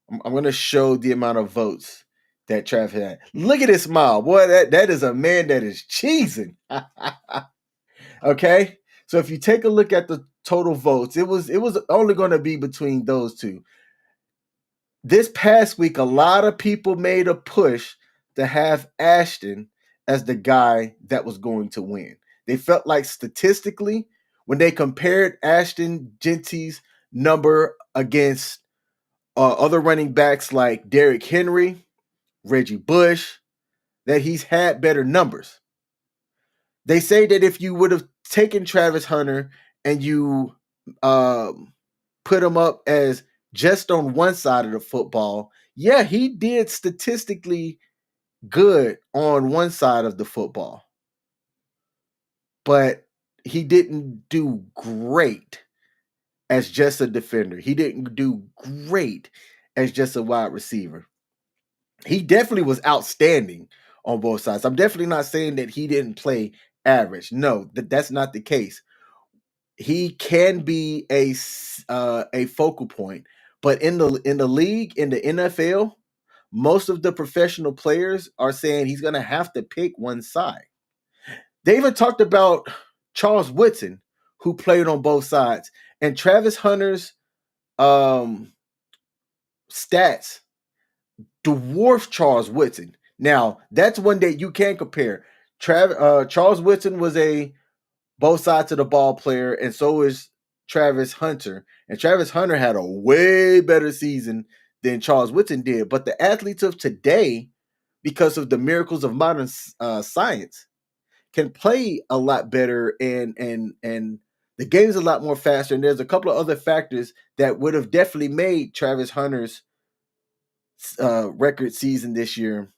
A: I'm going to show the amount of votes that Trav had. Look at his smile. Boy, that is a man that is cheesing. Okay? So if you take a look at the total votes, it was only going to be between those two. This past week, a lot of people made a push to have Ashton as the guy that was going to win. They felt like statistically, when they compared Ashton Gentry's number against other running backs like Derrick Henry, Reggie Bush, that he's had better numbers. They say that if you would have taken Travis Hunter and you put him up as just on one side of the football, yeah, he did statistically good on one side of the football. But he didn't do great as just a defender. He didn't do great as just a wide receiver. He definitely was outstanding on both sides. I'm definitely not saying that he didn't play average. No, that's not the case. He can be a focal point, but in the league, in the NFL, most of the professional players are saying he's going to have to pick one side. They even talked about Charles Woodson, who played on both sides, and Travis Hunter's stats dwarf Charles Woodson. Now, that's one that you can compare. Charles Woodson was a both sides of the ball player, and so is Travis Hunter. And Travis Hunter had a way better season than Charles Woodson did. But the athletes of today, because of the miracles of modern science, can play a lot better, and the game's a lot more faster. And there's a couple of other factors that would have definitely made Travis Hunter's record season this year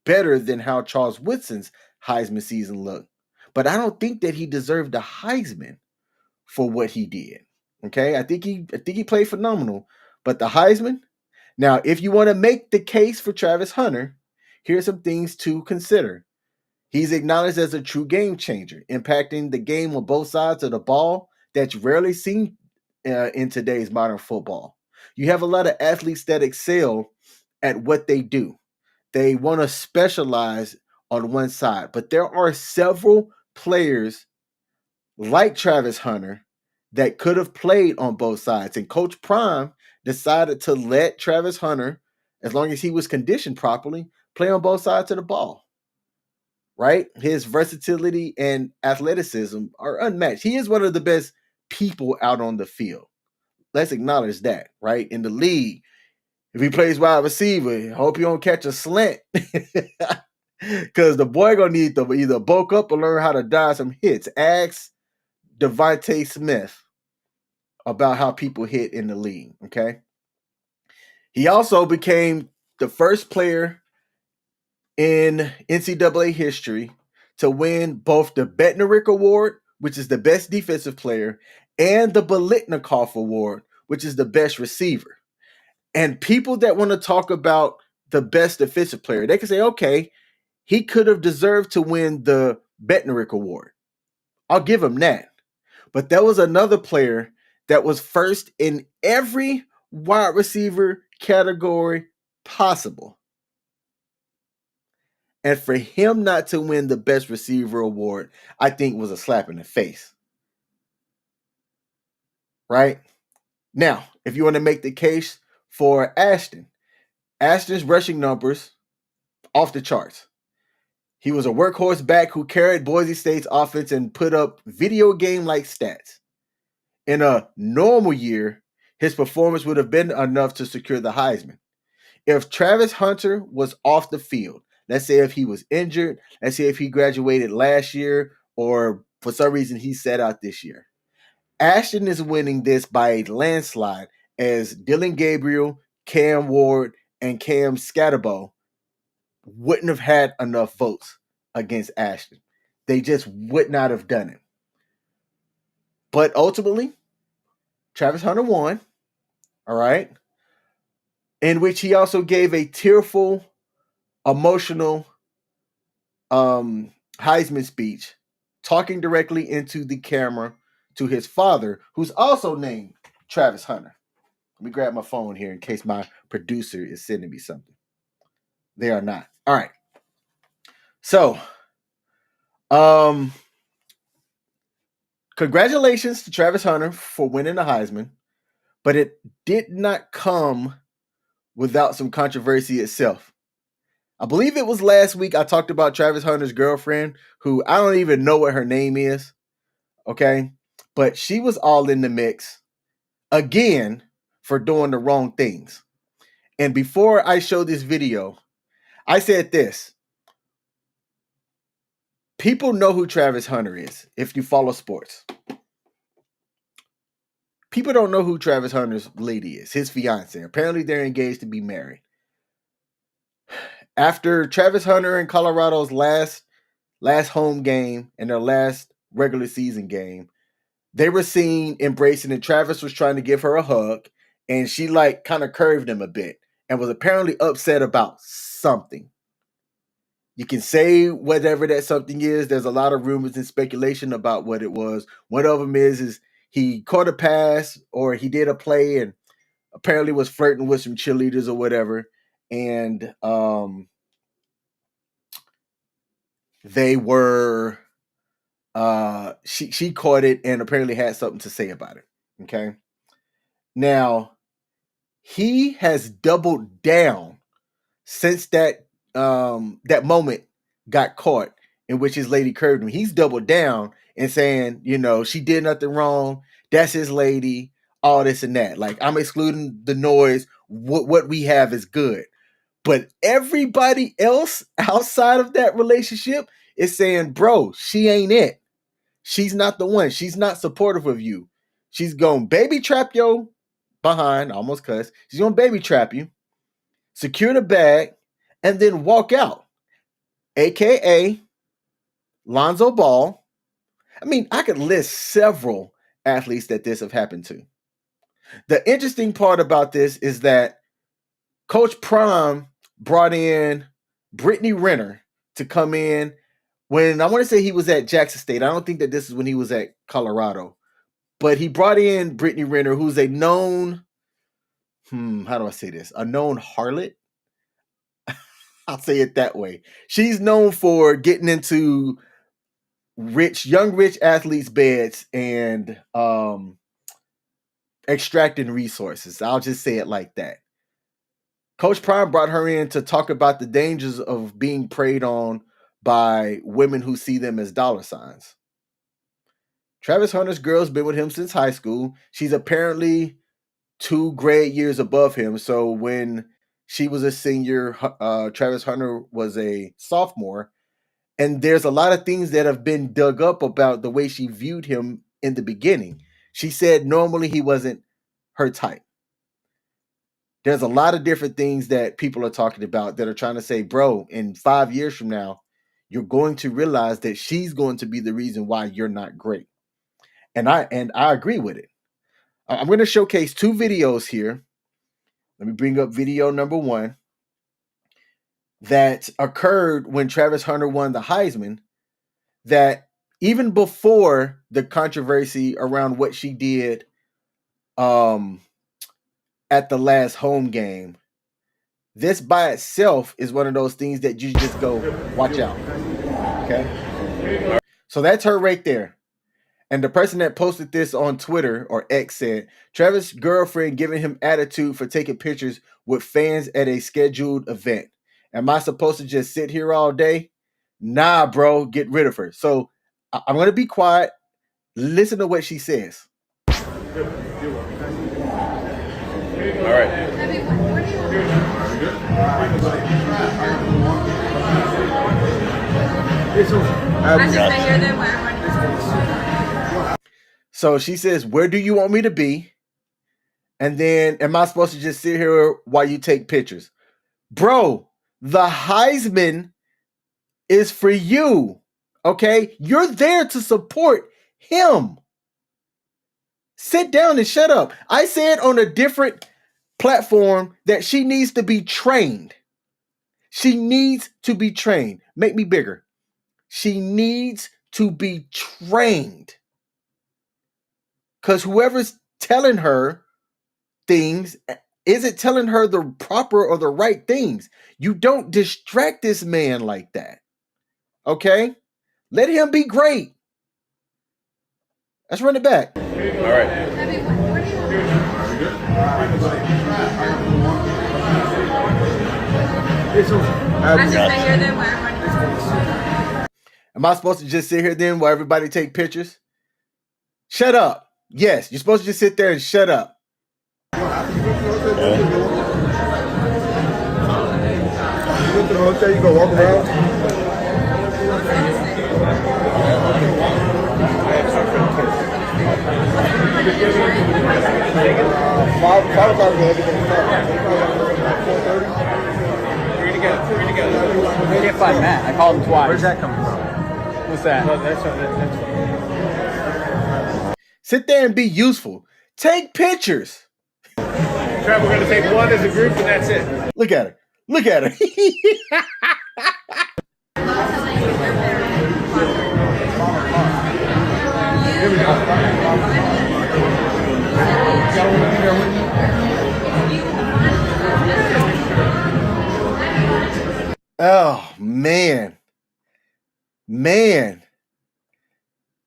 A: better than how Charles Woodson's Heisman season looked. But I don't think that he deserved the Heisman for what he did. Okay, I think he played phenomenal. But the Heisman, now, if you want to make the case for Travis Hunter, here's some things to consider. He's acknowledged as a true game changer, impacting the game on both sides of the ball that's rarely seen in today's modern football. You have a lot of athletes that excel at what they do. They want to specialize on one side, but there are several players like Travis Hunter that could have played on both sides. And Coach Prime decided to let Travis Hunter, as long as he was conditioned properly, play on both sides of the ball. right? His versatility and athleticism are unmatched. He is one of the best people out on the field. Let's acknowledge that, right? In the league, if he plays wide receiver, hope you don't catch a slant. Because the boy gonna need to either bulk up or learn how to dodge some hits. Ask Devontae Smith about how people hit in the league, okay? He also became the first player in NCAA history to win both the Bednarik Award, which is the best defensive player, and the Biletnikoff Award, which is the best receiver. And people that want to talk about the best defensive player, they can say, okay, he could have deserved to win the Bednarik Award. I'll give him that. But there was another player that was first in every wide receiver category possible. And for him not to win the best receiver award, I think was a slap in the face. Right? Now, if you want to make the case for Ashton, Ashton's rushing numbers off the charts. He was a workhorse back who carried Boise State's offense and put up video game-like stats. In a normal year, his performance would have been enough to secure the Heisman. If Travis Hunter was off the field, let's say if he was injured, let's say if he graduated last year, or for some reason he sat out this year, Ashton is winning this by a landslide as Dylan Gabriel, Cam Ward, and Cam Scatterbo wouldn't have had enough votes against Ashton. They just would not have done it. But ultimately, Travis Hunter won, all right, in which he also gave a tearful, emotional Heisman speech, talking directly into the camera to his father, who's also named Travis Hunter. Let me grab my phone here in case my producer is sending me something. They are not. All right. So, congratulations to Travis Hunter for winning the Heisman, but it did not come without some controversy itself. I believe it was last week I talked about Travis Hunter's girlfriend, who I don't even know what her name is, okay? But she was all in the mix, again, for doing the wrong things. And before I show this video, I said this. People know who Travis Hunter is if you follow sports. People don't know who Travis Hunter's lady is, his fiance. Apparently they're engaged to be married. After Travis Hunter and Colorado's last home game and their last regular season game, they were seen embracing, and Travis was trying to give her a hug, and she like kind of curved him a bit and was apparently upset about something. You can say whatever that something is. There's a lot of rumors and speculation about what it was. One of them is he caught a pass or he did a play and apparently was flirting with some cheerleaders or whatever. And they were she caught it and apparently had something to say about it. Okay. Now, he has doubled down since that moment got caught in which his lady curved him. He's doubled down and saying, you know, she did nothing wrong. That's his lady, all this and that. Like, I'm excluding the noise. What we have is good. But everybody else outside of that relationship is saying, bro, she ain't it. She's not the one. She's not supportive of you. She's going to baby trap yo behind, almost cuss. She's going to baby trap you, secure the bag, and then walk out. AKA Lonzo Ball. I mean, I could list several athletes that this have happened to. The interesting part about this is that Coach Prime brought in Brittany Renner to come in when I want to say he was at Jackson State. I don't think that this is when he was at Colorado. But he brought in Brittany Renner, who's a known, how do I say this? A known harlot? I'll say it that way. She's known for getting into young rich athletes' beds and extracting resources. I'll just say it like that. Coach Prime brought her in to talk about the dangers of being preyed on by women who see them as dollar signs. Travis Hunter's girl's been with him since high school. She's apparently 2 grade years above him. So when she was a senior, Travis Hunter was a sophomore. And there's a lot of things that have been dug up about the way she viewed him in the beginning. She said normally he wasn't her type. There's a lot of different things that people are talking about that are trying to say, bro, in 5 years from now, you're going to realize that she's going to be the reason why you're not great. And I agree with it. I'm going to showcase 2 videos here. Let me bring up video number 1 that occurred when Travis Hunter won the Heisman, that even before the controversy around what she did at the last home game, this by itself is one of those things that you just go, watch out. Okay? So that's her right there. And the person that posted this on Twitter or X said, Travis' girlfriend giving him attitude for taking pictures with fans at a scheduled event. Am I supposed to just sit here all day? Nah, bro, get rid of her. So I'm going to be quiet. Listen to what she says.
B: All right.
A: So she says, where do you want me to be? And then, am I supposed to just sit here while you take pictures? Bro, the Heisman is for you. Okay? You're there to support him. Sit down and shut up. I said on a different platform that she needs to be trained. She needs to be trained. Make me bigger. She needs to be trained. Because whoever's telling her things isn't telling her the proper or the right things. You don't distract this man like that. Okay? Let him be great. Let's run it back.
B: All right.
A: Am I supposed to just sit here then while everybody take pictures? Shut up. Yes, you're supposed to just sit there and shut up.
B: You go to the hotel, you go walk around.
C: We're together. We can't find Matt. I called him twice.
D: Where's that coming from?
C: What's that?
A: Sit there and be useful. Take pictures.
B: Trav, we're going to take one as a group and that's it.
A: Look at her. Look at her.
B: Here we go.
A: Oh, man. Man.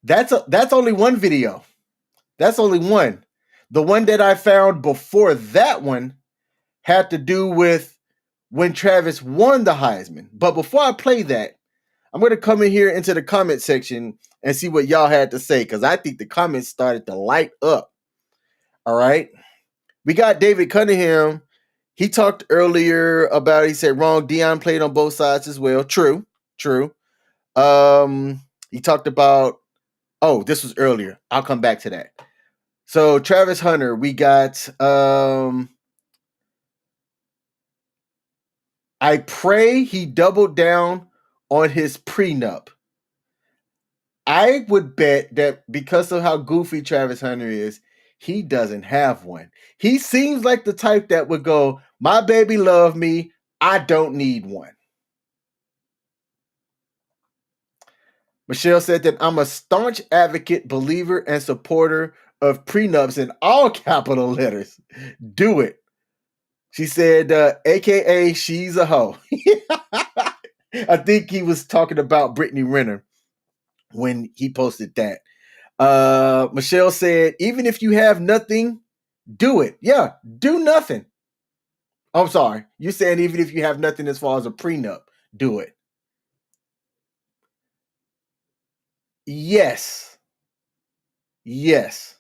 A: That's only one video. That's only one. The one that I found before that one had to do with when Travis won the Heisman. But before I play that, I'm going to come in here into the comment section and see what y'all had to say, because I think the comments started to light up. All right. We got David Cunningham. He talked earlier about, he said, wrong, Deion played on both sides as well. True. He talked about, oh, this was earlier. I'll come back to that. So Travis Hunter, we got, I pray he doubled down on his prenup. I would bet that because of how goofy Travis Hunter is, he doesn't have one. He seems like the type that would go, my baby love me, I don't need one. Michelle said that I'm a staunch advocate, believer, and supporter of prenups in all capital letters. Do it. She said, AKA she's a hoe. I think he was talking about Brittany Renner when he posted that. Michelle said, even if you have nothing, do it. Yeah, do nothing. I'm sorry. You're saying even if you have nothing as far as a prenup, do it. Yes. Yes.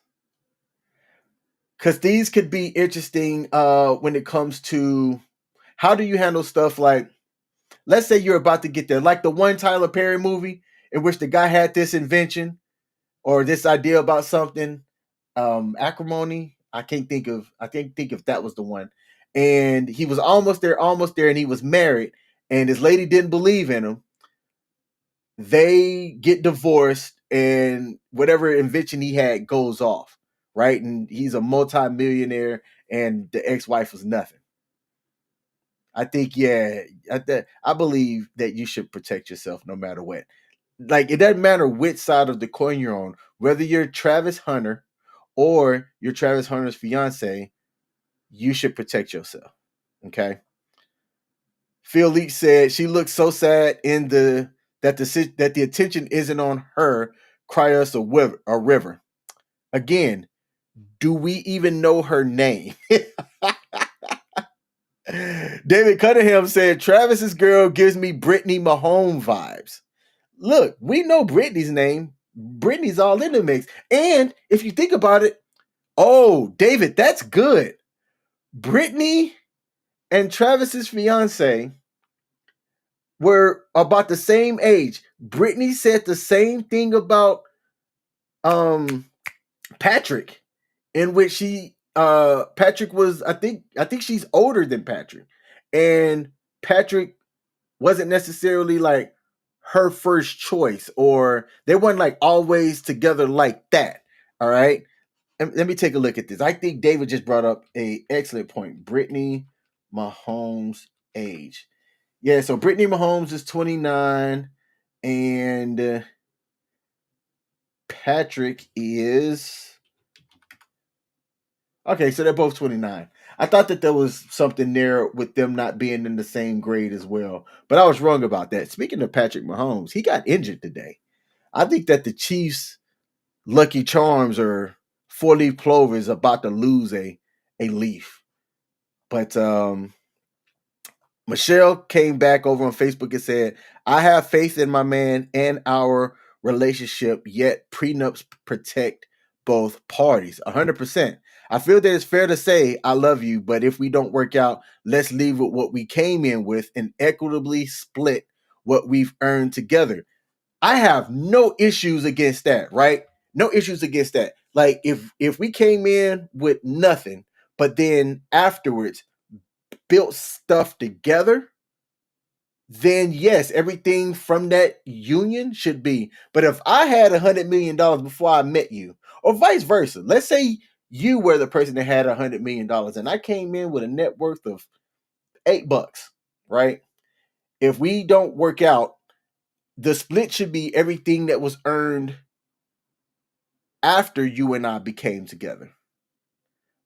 A: Because these could be interesting when it comes to how do you handle stuff like, let's say you're about to get there, like the one Tyler Perry movie in which the guy had this invention or this idea about something, acrimony. I can't think if that was the one. And he was almost there, and he was married, and his lady didn't believe in him. They get divorced, and whatever invention he had goes off, right? And he's a multi-millionaire, and the ex-wife was nothing. I think, yeah, I believe that you should protect yourself no matter what. Like, it doesn't matter which side of the coin you're on, whether you're Travis Hunter or you're Travis Hunter's fiance, you should protect yourself. Okay. Phil Leach said she looks so sad in that the attention isn't on her. Cry us a river. Again, do we even know her name? David Cunningham said Travis's girl gives me Brittany Mahomes vibes. Look, we know Brittany's name. Brittany's all in the mix. And if you think about it, oh, David, that's good. Brittany and Travis's fiance were about the same age. Brittany said the same thing about Patrick, in which Patrick was, I think she's older than Patrick. And Patrick wasn't necessarily like her first choice, or they weren't like always together like that. All right. Let me take a look at this. I think David just brought up an excellent point. Brittany Mahomes' age. Yeah, so Brittany Mahomes is 29, and Patrick is... Okay, so they're both 29. I thought that there was something there with them not being in the same grade as well, but I was wrong about that. Speaking of Patrick Mahomes, he got injured today. I think that the Chiefs' Lucky Charms or four-leaf clover is about to lose a leaf. But Michelle came back over on Facebook and said, I have faith in my man and our relationship, yet prenups protect both parties. 100%. I feel that it's fair to say I love you, but if we don't work out, let's leave with what we came in with and equitably split what we've earned together. I have no issues against that, right? No issues against that. Like, if we came in with nothing, but then afterwards built stuff together, then yes, everything from that union should be. But if I had $100 million before I met you, or vice versa, let's say you were the person that had $100 million and I came in with a net worth of $8, right? If we don't work out, the split should be everything that was earned after you and I became together.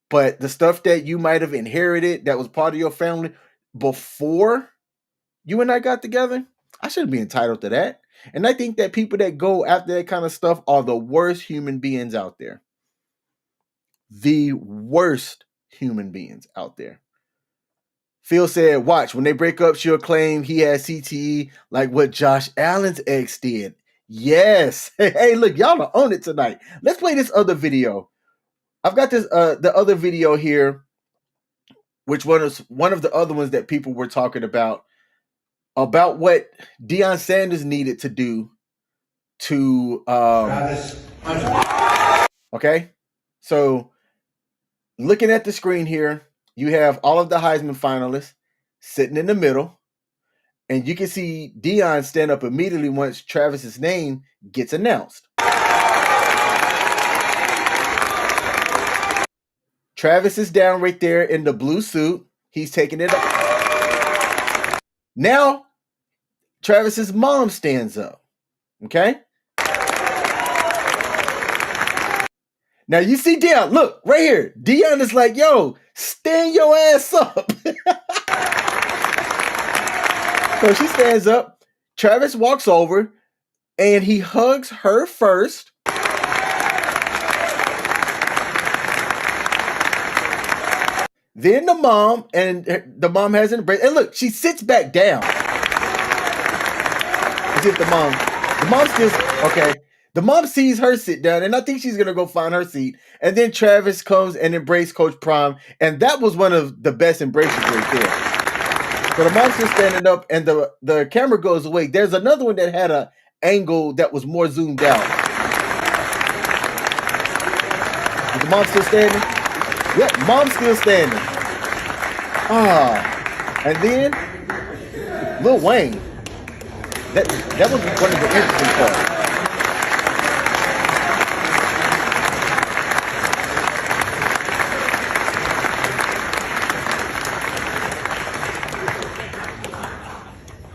A: But the stuff that you might have inherited that was part of your family before you and I got together, I shouldn't be entitled to that. And I think that people that go after that kind of stuff are the worst human beings out there. The worst human beings out there. Phil said, watch, when they break up, she'll claim he has CTE like what Josh Allen's ex did. Yes. Hey, look, y'all are on it tonight. Let's play this other video. I've got this the other video here, which was one of the other ones that people were talking about what Deion Sanders needed to do to okay. So looking at the screen here, you have all of the Heisman finalists sitting in the middle, and you can see Deion stand up immediately once Travis's name gets announced. Travis is down right there in the blue suit. He's taking it up. Now, Travis's mom stands up. Okay? Now, you see Deion. Look, right here. Deion is like, yo, stand your ass up. So she stands up. Travis walks over, and he hugs her first. Then the mom, and the mom has an embrace. And look, she sits back down. As if the mom still, okay. The mom sees her sit down, and I think she's going to go find her seat. And then Travis comes and embraces Coach Prime. And that was one of the best embraces right there. So the mom's still standing up, and the camera goes away. There's another one that had an angle that was more zoomed out. Is the mom still standing? Yep, mom's still standing. And then Lil Wayne. That was one of the interesting parts.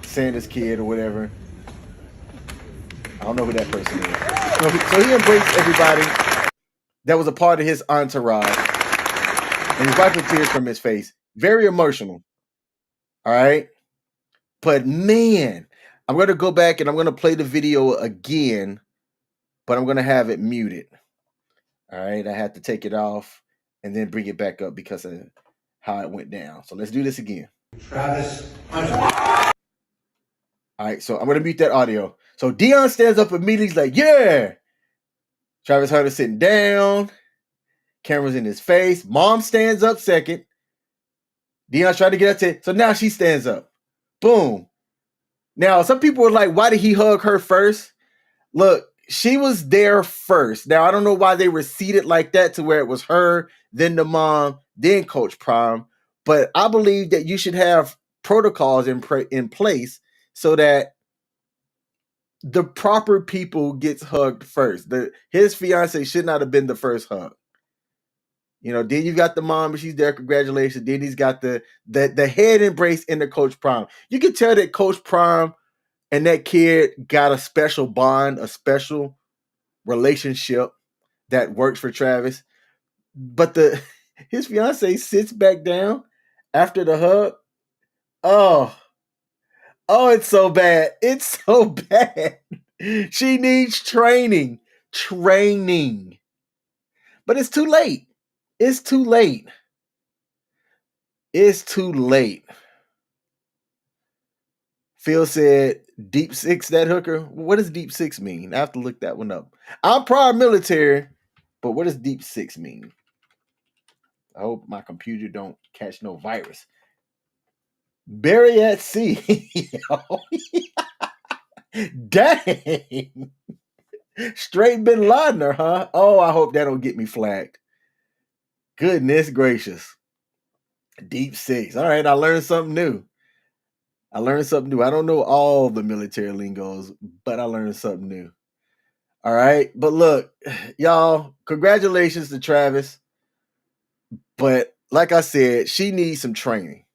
A: Sanders kid or whatever. I don't know who that person is. So he embraced everybody that was a part of his entourage. And he's wiping tears from his face. Very emotional. All right. But man, I'm going to go back and I'm going to play the video again, but I'm going to have it muted. All right. I had to take it off and then bring it back up because of how it went down. So let's do this again.
D: Travis.
A: All right, so I'm going to mute that audio. So Deion stands up immediately. He's like, yeah. Travis Hunter sitting down. Camera's in his face. Mom stands up second. Deion's trying to get up to it. So now she stands up. Boom. Now, some people were like, why did he hug her first? Look, she was there first. Now, I don't know why they were seated like that to where it was her, then the mom, then Coach Prime. But I believe that you should have protocols in place so that the proper people gets hugged first. His fiance should not have been the first hug. You know, then you've got the mom, she's there, congratulations. Then he's got the head embrace in the Coach Prime. You can tell that Coach Prime and that kid got a special bond, a special relationship that works for Travis. But his fiance sits back down after the hug. Oh, it's so bad. It's so bad. She needs training. But it's too late. It's too late. Phil said, Deep Six, that hooker. What does Deep Six mean? I have to look that one up. I'm prior military, but what does Deep Six mean? I hope my computer don't catch no virus. Bury at sea. Dang. Straight Bin Laden, huh? Oh, I hope that don't get me flagged. Goodness gracious. Deep Six. All right, I learned something new. I don't know all the military lingos, but I learned something new. All right. But look, y'all, congratulations to Travis. But like I said, she needs some training.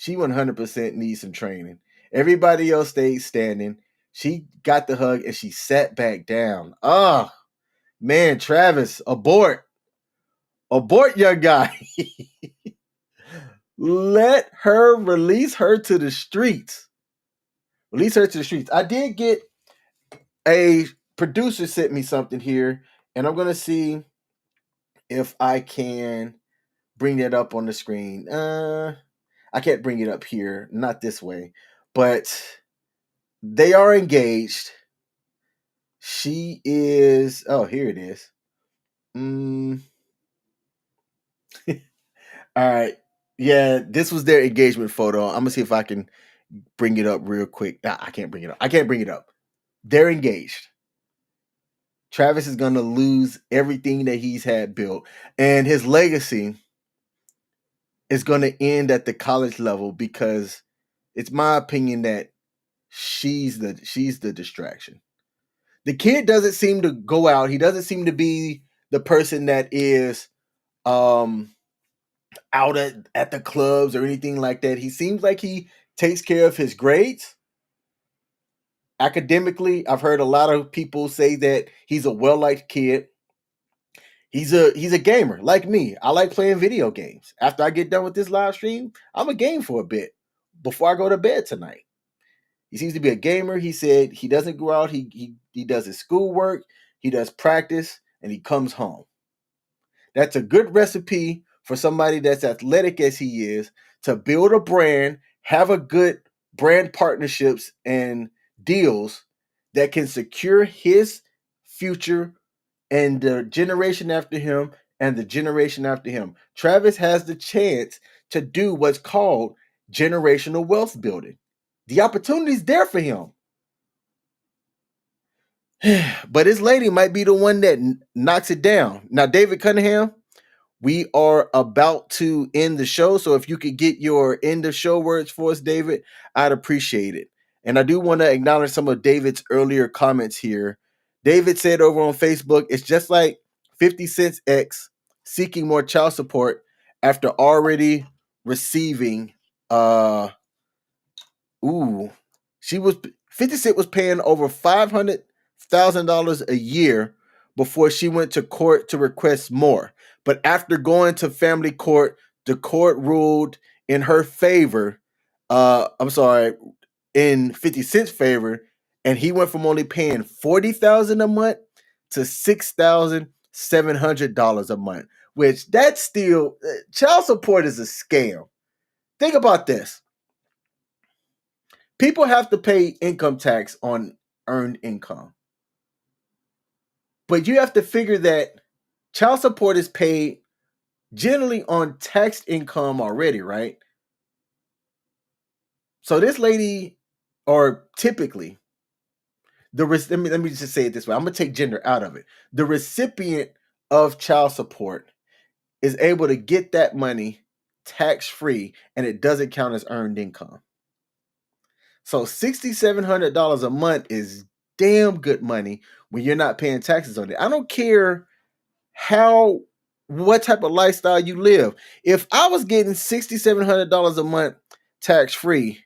A: She 100% needs some training. Everybody else stayed standing. She got the hug and she sat back down. Oh, man, Travis, abort. Abort, young guy. Let her release her to the streets. Release her to the streets. I did get a producer sent me something here, and I'm going to see if I can bring that up on the screen. I can't bring it up here, not this way, but they are engaged. She is, oh, here it is. All right. Yeah, this was their engagement photo. I'm going to see if I can bring it up real quick. I can't bring it up. They're engaged. Travis is going to lose everything that he's had built, and his legacy is going to end at the college level because it's my opinion that she's the distraction. The kid doesn't seem to go out. He doesn't seem to be the person that is out at the clubs or anything like that. He seems like he takes care of his grades. Academically, I've heard a lot of people say that he's a well-liked kid. He's a gamer like me. I like playing video games. After I get done with this live stream, I'm a game for a bit before I go to bed tonight. He seems to be a gamer. He said he doesn't go out. He does his schoolwork. He does practice, and he comes home. That's a good recipe for somebody that's athletic as he is to build a brand, have a good brand partnerships and deals that can secure his future and the generation after him and the generation after him. Travis has the chance to do what's called generational wealth building. The opportunity is there for him. But his lady might be the one that knocks it down. Now, David Cunningham, we are about to end the show. So if you could get your end of show words for us, David, I'd appreciate it. And I do want to acknowledge some of David's earlier comments here. David said over on Facebook, it's just like 50 Cent's ex seeking more child support after already receiving she was 50 Cent was paying over $500,000 a year before she went to court to request more. But after going to family court, the court ruled in her favor. In 50 Cent's favor, and he went from only paying $40,000 a month to $6,700 a month. Which that's still child support is a scam. Think about this. People have to pay income tax on earned income. But you have to figure that child support is paid generally on taxed income already, right? So this lady, or typically, let me just say it this way. I'm going to take gender out of it. The recipient of child support is able to get that money tax-free, and it doesn't count as earned income. So $6,700 a month is damn good money when you're not paying taxes on it. I don't care what type of lifestyle you live. If I was getting $6,700 a month tax-free,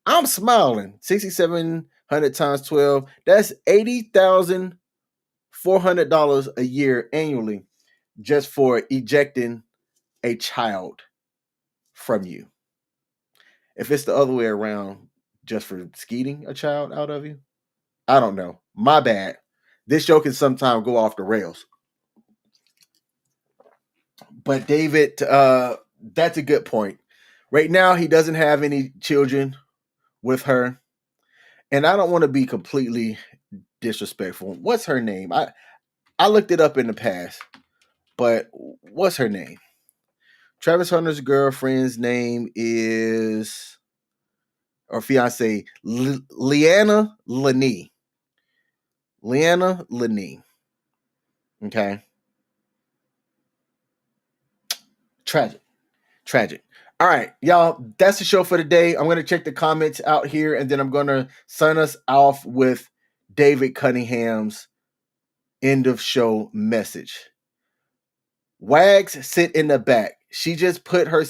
A: I'm smiling. 6,700 times 12, that's $80,400 a year annually just for ejecting a child from you. If it's the other way around, just for skeeting a child out of you, I don't know. My bad. This show can sometimes go off the rails. But David, that's a good point. Right now, he doesn't have any children with her. And I don't want to be completely disrespectful. What's her name? I looked it up in the past, but what's her name? Travis Hunter's girlfriend's name is, or fiance, Leanna Lenee. Leanna Lenee. Okay. Tragic. All right, y'all, that's the show for today. I'm going to check the comments out here, and then I'm going to sign us off with David Cunningham's end of show message. Wags sit in the back. She just put the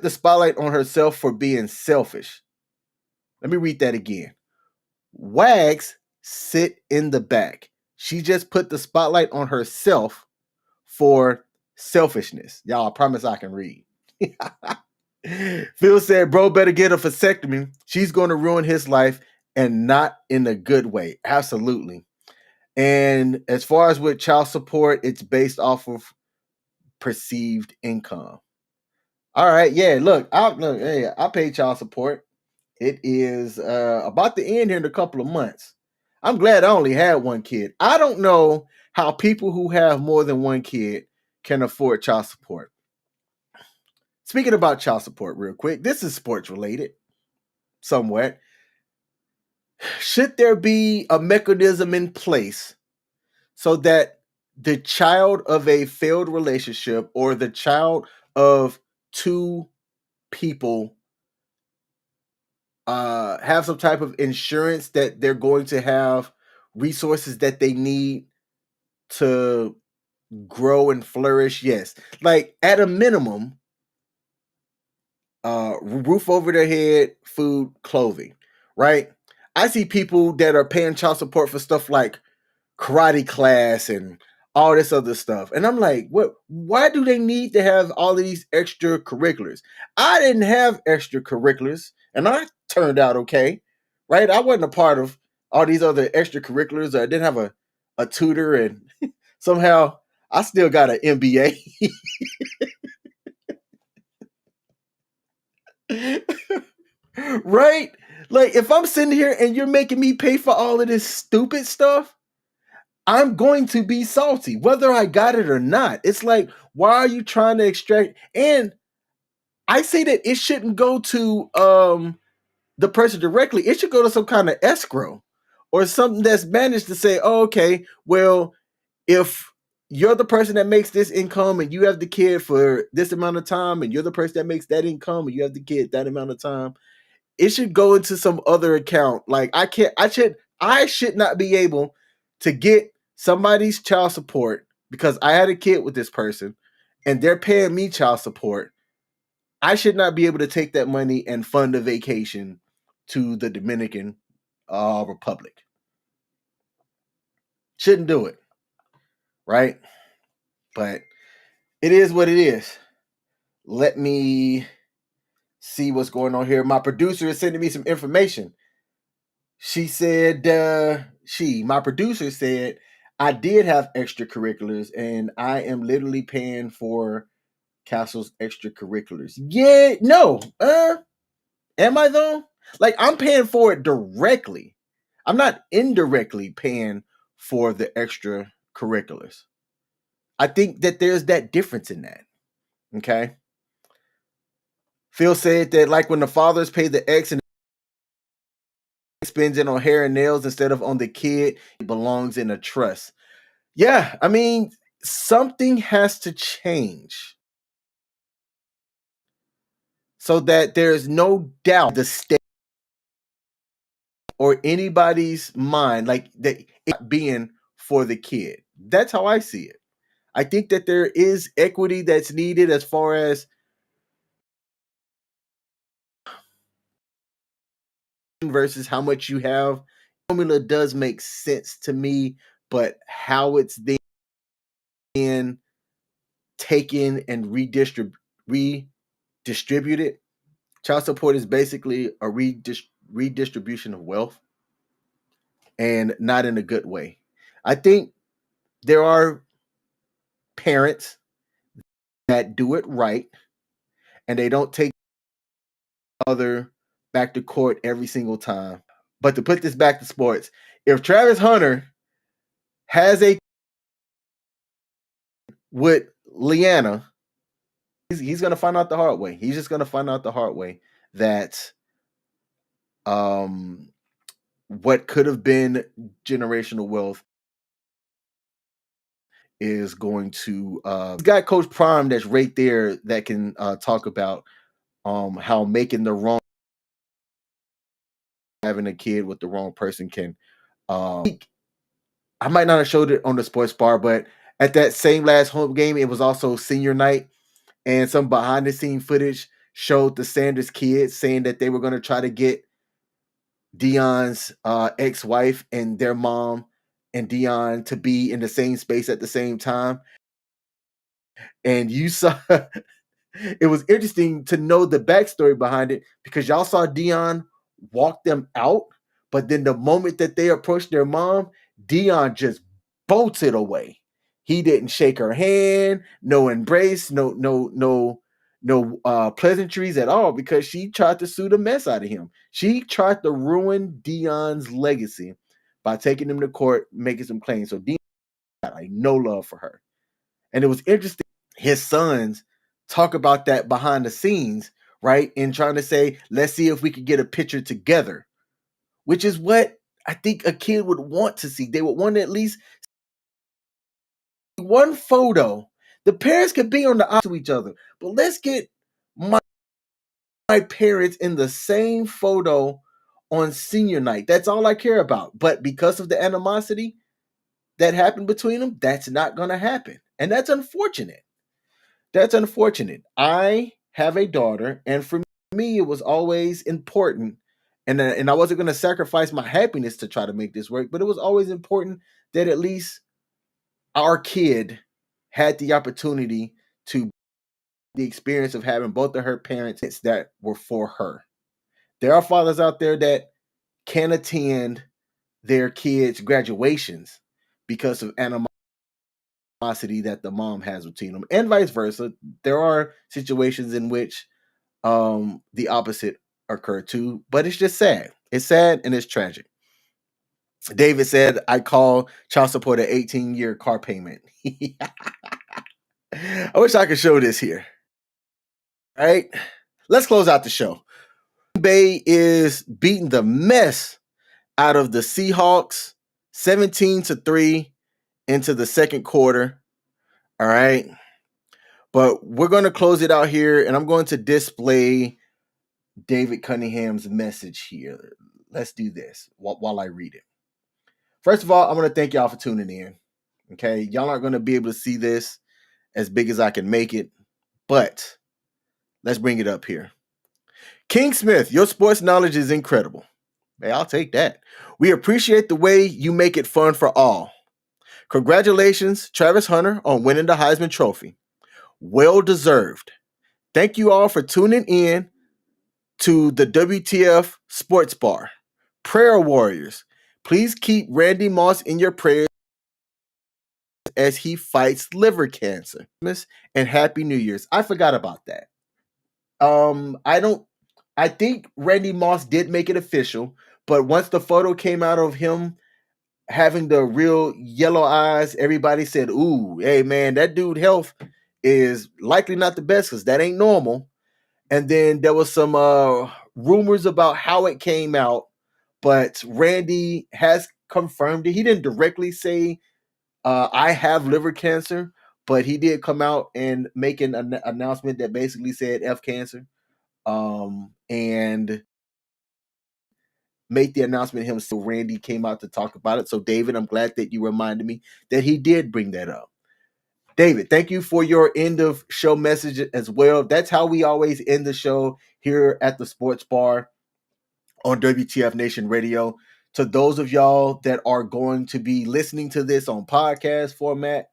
A: spotlight on herself for being selfish. Let me read that again. Wags sit in the back. She just put the spotlight on herself for selfishness. Y'all, I promise I can read. Phil said, bro, better get a vasectomy. She's going to ruin his life, and not in a good way. Absolutely. And as far as with child support, it's based off of perceived income. All right. Yeah, look, I pay child support. It is about to end here in a couple of months. I'm glad I only had one kid. I don't know how people who have more than one kid can afford child support. Speaking about child support real quick, this is sports related somewhat. Should there be a mechanism in place so that the child of a failed relationship or the child of two people have some type of insurance that they're going to have resources that they need to grow and flourish? Yes. Like at a minimum, roof over their head, food, clothing, right? I see people that are paying child support for stuff like karate class and all this other stuff. And I'm like, why do they need to have all of these extracurriculars? I didn't have extracurriculars and I turned out okay, right? I wasn't a part of all these other extracurriculars. I didn't have a tutor, and somehow I still got an MBA. Right? Like, if I'm sitting here and you're making me pay for all of this stupid stuff, I'm going to be salty, whether I got it or not. It's like, why are you trying to extract? And I say that it shouldn't go to the person directly. It should go to some kind of escrow or something that's managed to say, oh, okay, well, if you're the person that makes this income and you have the kid for this amount of time, and you're the person that makes that income and you have the kid that amount of time, it should go into some other account. Like, I should not be able to get somebody's child support because I had a kid with this person and they're paying me child support. I should not be able to take that money and fund a vacation to the Dominican Republic. Shouldn't do it. Right? But it is what it is. Let me see what's going on here. My producer is sending me some information. She said, my producer said, I did have extracurriculars and I am literally paying for Castle's extracurriculars. Yeah, no. Am I though? Like, I'm paying for it directly. I'm not indirectly paying for the extracurriculars. I think that there's that difference in that. Okay. Phil said that, like, when the fathers pay the ex and spends it on hair and nails instead of on the kid, it belongs in a trust. Yeah, I mean, something has to change so that there's no doubt the state or anybody's mind, like, that it being for the kid. That's how I see it. I think that there is equity that's needed as far as versus how much you have. Formula does make sense to me, but how it's then taken and redistributed. Child support is basically a redistribution of wealth, and not in a good way. I think there are parents that do it right, and they don't take other back to court every single time. But to put this back to sports, if Travis Hunter has a with Leanna, he's going to find out the hard way. He's just going to find out the hard way that what could have been generational wealth is going to he's got Coach Prime that's right there that can talk about how making the wrong having a kid with the wrong person can I might not have showed it on the sports bar, but at that same last home game, it was also senior night, and some behind the scene footage showed the Sanders kids saying that they were going to try to get Deion's ex-wife and their mom and Deion to be in the same space at the same time. And you saw it was interesting to know the backstory behind it because y'all saw Deion walk them out, but then the moment that they approached their mom, Deion just bolted away. He didn't shake her hand, no embrace, no pleasantries at all because she tried to sue the mess out of him. She tried to ruin Deion's legacy by taking him to court, making some claims. So Deion had like no love for her. And it was interesting. His sons talk about that behind the scenes, right? And trying to say, let's see if we could get a picture together, which is what I think a kid would want to see. They would want to at least one photo. The parents could be on the opposite to each other, but let's get my parents in the same photo on senior night. That's all I care about. But because of the animosity that happened between them, that's not going to happen. And that's unfortunate. That's unfortunate. I have a daughter, and for me, it was always important. And I wasn't going to sacrifice my happiness to try to make this work, but it was always important that at least our kid had the opportunity to the experience of having both of her parents that were for her. There are fathers out there that can attend their kids' graduations because of animosity that the mom has between them, and vice versa. There are situations in which the opposite occur too, but it's just sad. It's sad and it's tragic. David said, I call child support an 18-year car payment. I wish I could show this here. All right, let's close out the show. Bay is beating the mess out of the Seahawks 17-3 into the second quarter. All right. But we're going to close it out here, and I'm going to display David Cunningham's message here. Let's do this while I read it. First of all, I want to thank y'all for tuning in. Okay. Y'all aren't going to be able to see this as big as I can make it, but let's bring it up here. King Smith, your sports knowledge is incredible. Hey, I'll take that. We appreciate the way you make it fun for all. Congratulations, Travis Hunter, on winning the Heisman Trophy. Well deserved. Thank you all for tuning in to the WTF Sports Bar. Prayer warriors, please keep Randy Moss in your prayers as he fights liver cancer. And Happy New Year's. I forgot about that. I think Randy Moss did make it official, but once the photo came out of him having the real yellow eyes, everybody said, ooh, hey man, that dude health is likely not the best because that ain't normal. And then there was some rumors about how it came out, but Randy has confirmed it. He didn't directly say, I have liver cancer, but he did come out and make an announcement that basically said F cancer. And made the announcement himself. Randy came out to talk about it. So, David, I'm glad that you reminded me that he did bring that up. David, thank you for your end of show message as well. That's how we always end the show here at the Sports Bar on WTF Nation Radio. To those of y'all that are going to be listening to this on podcast format,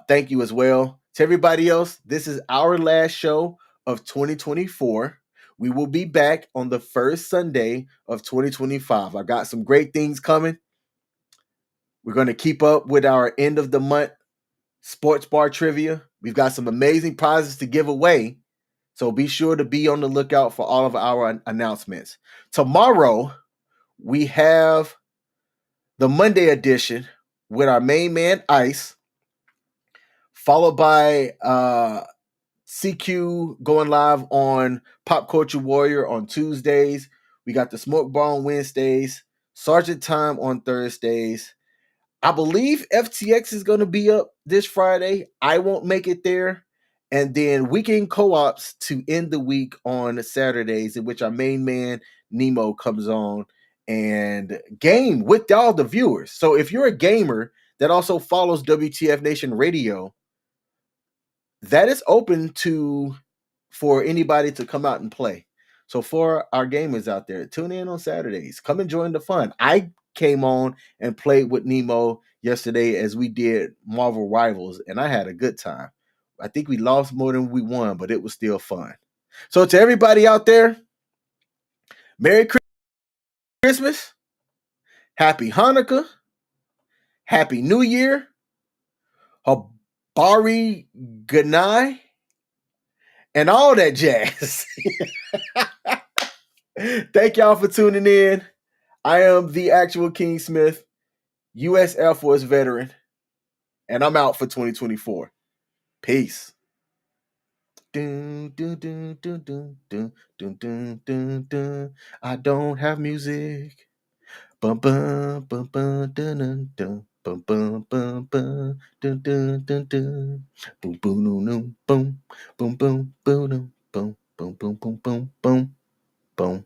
A: thank you as well. To everybody else, this is our last show of 2024. We will be back on the first Sunday of 2025. I got some great things coming. We're going to keep up with our end of the month sports bar trivia. We've got some amazing prizes to give away. So be sure to be on the lookout for all of our announcements. Tomorrow, we have the Monday edition with our main man, Ice, followed by CQ going live on Pop Culture Warrior on Tuesdays. We got the Smoke Bar on Wednesdays, Sergeant Time on Thursdays. I believe FTX is going to be up this Friday. I won't make it there. And then weekend co-ops to end the week on Saturdays, in which our main man, Nemo, comes on and game with all the viewers. So if you're a gamer that also follows WTF Nation Radio, that is open for anybody to come out and play. So for our gamers out there, tune in on Saturdays. Come and join the fun. I came on and played with Nemo yesterday as we did Marvel Rivals, and I had a good time. I think we lost more than we won, but it was still fun. So to everybody out there, Merry Christmas, Happy Hanukkah, Happy New Year, Habari Ganai, and all that jazz. Thank y'all for tuning in. I am the actual King Smith, U.S. Air Force veteran, and I'm out for 2024. Peace. Dun, dun, dun, dun, dun, dun, dun, dun, dun, dun. I don't have music. Bum bum bum bum dun dun dun. Bum bum bum bum dun dun dun dun. Boom boom boom boom boom boom boom boom boom boom boom boom boom boom.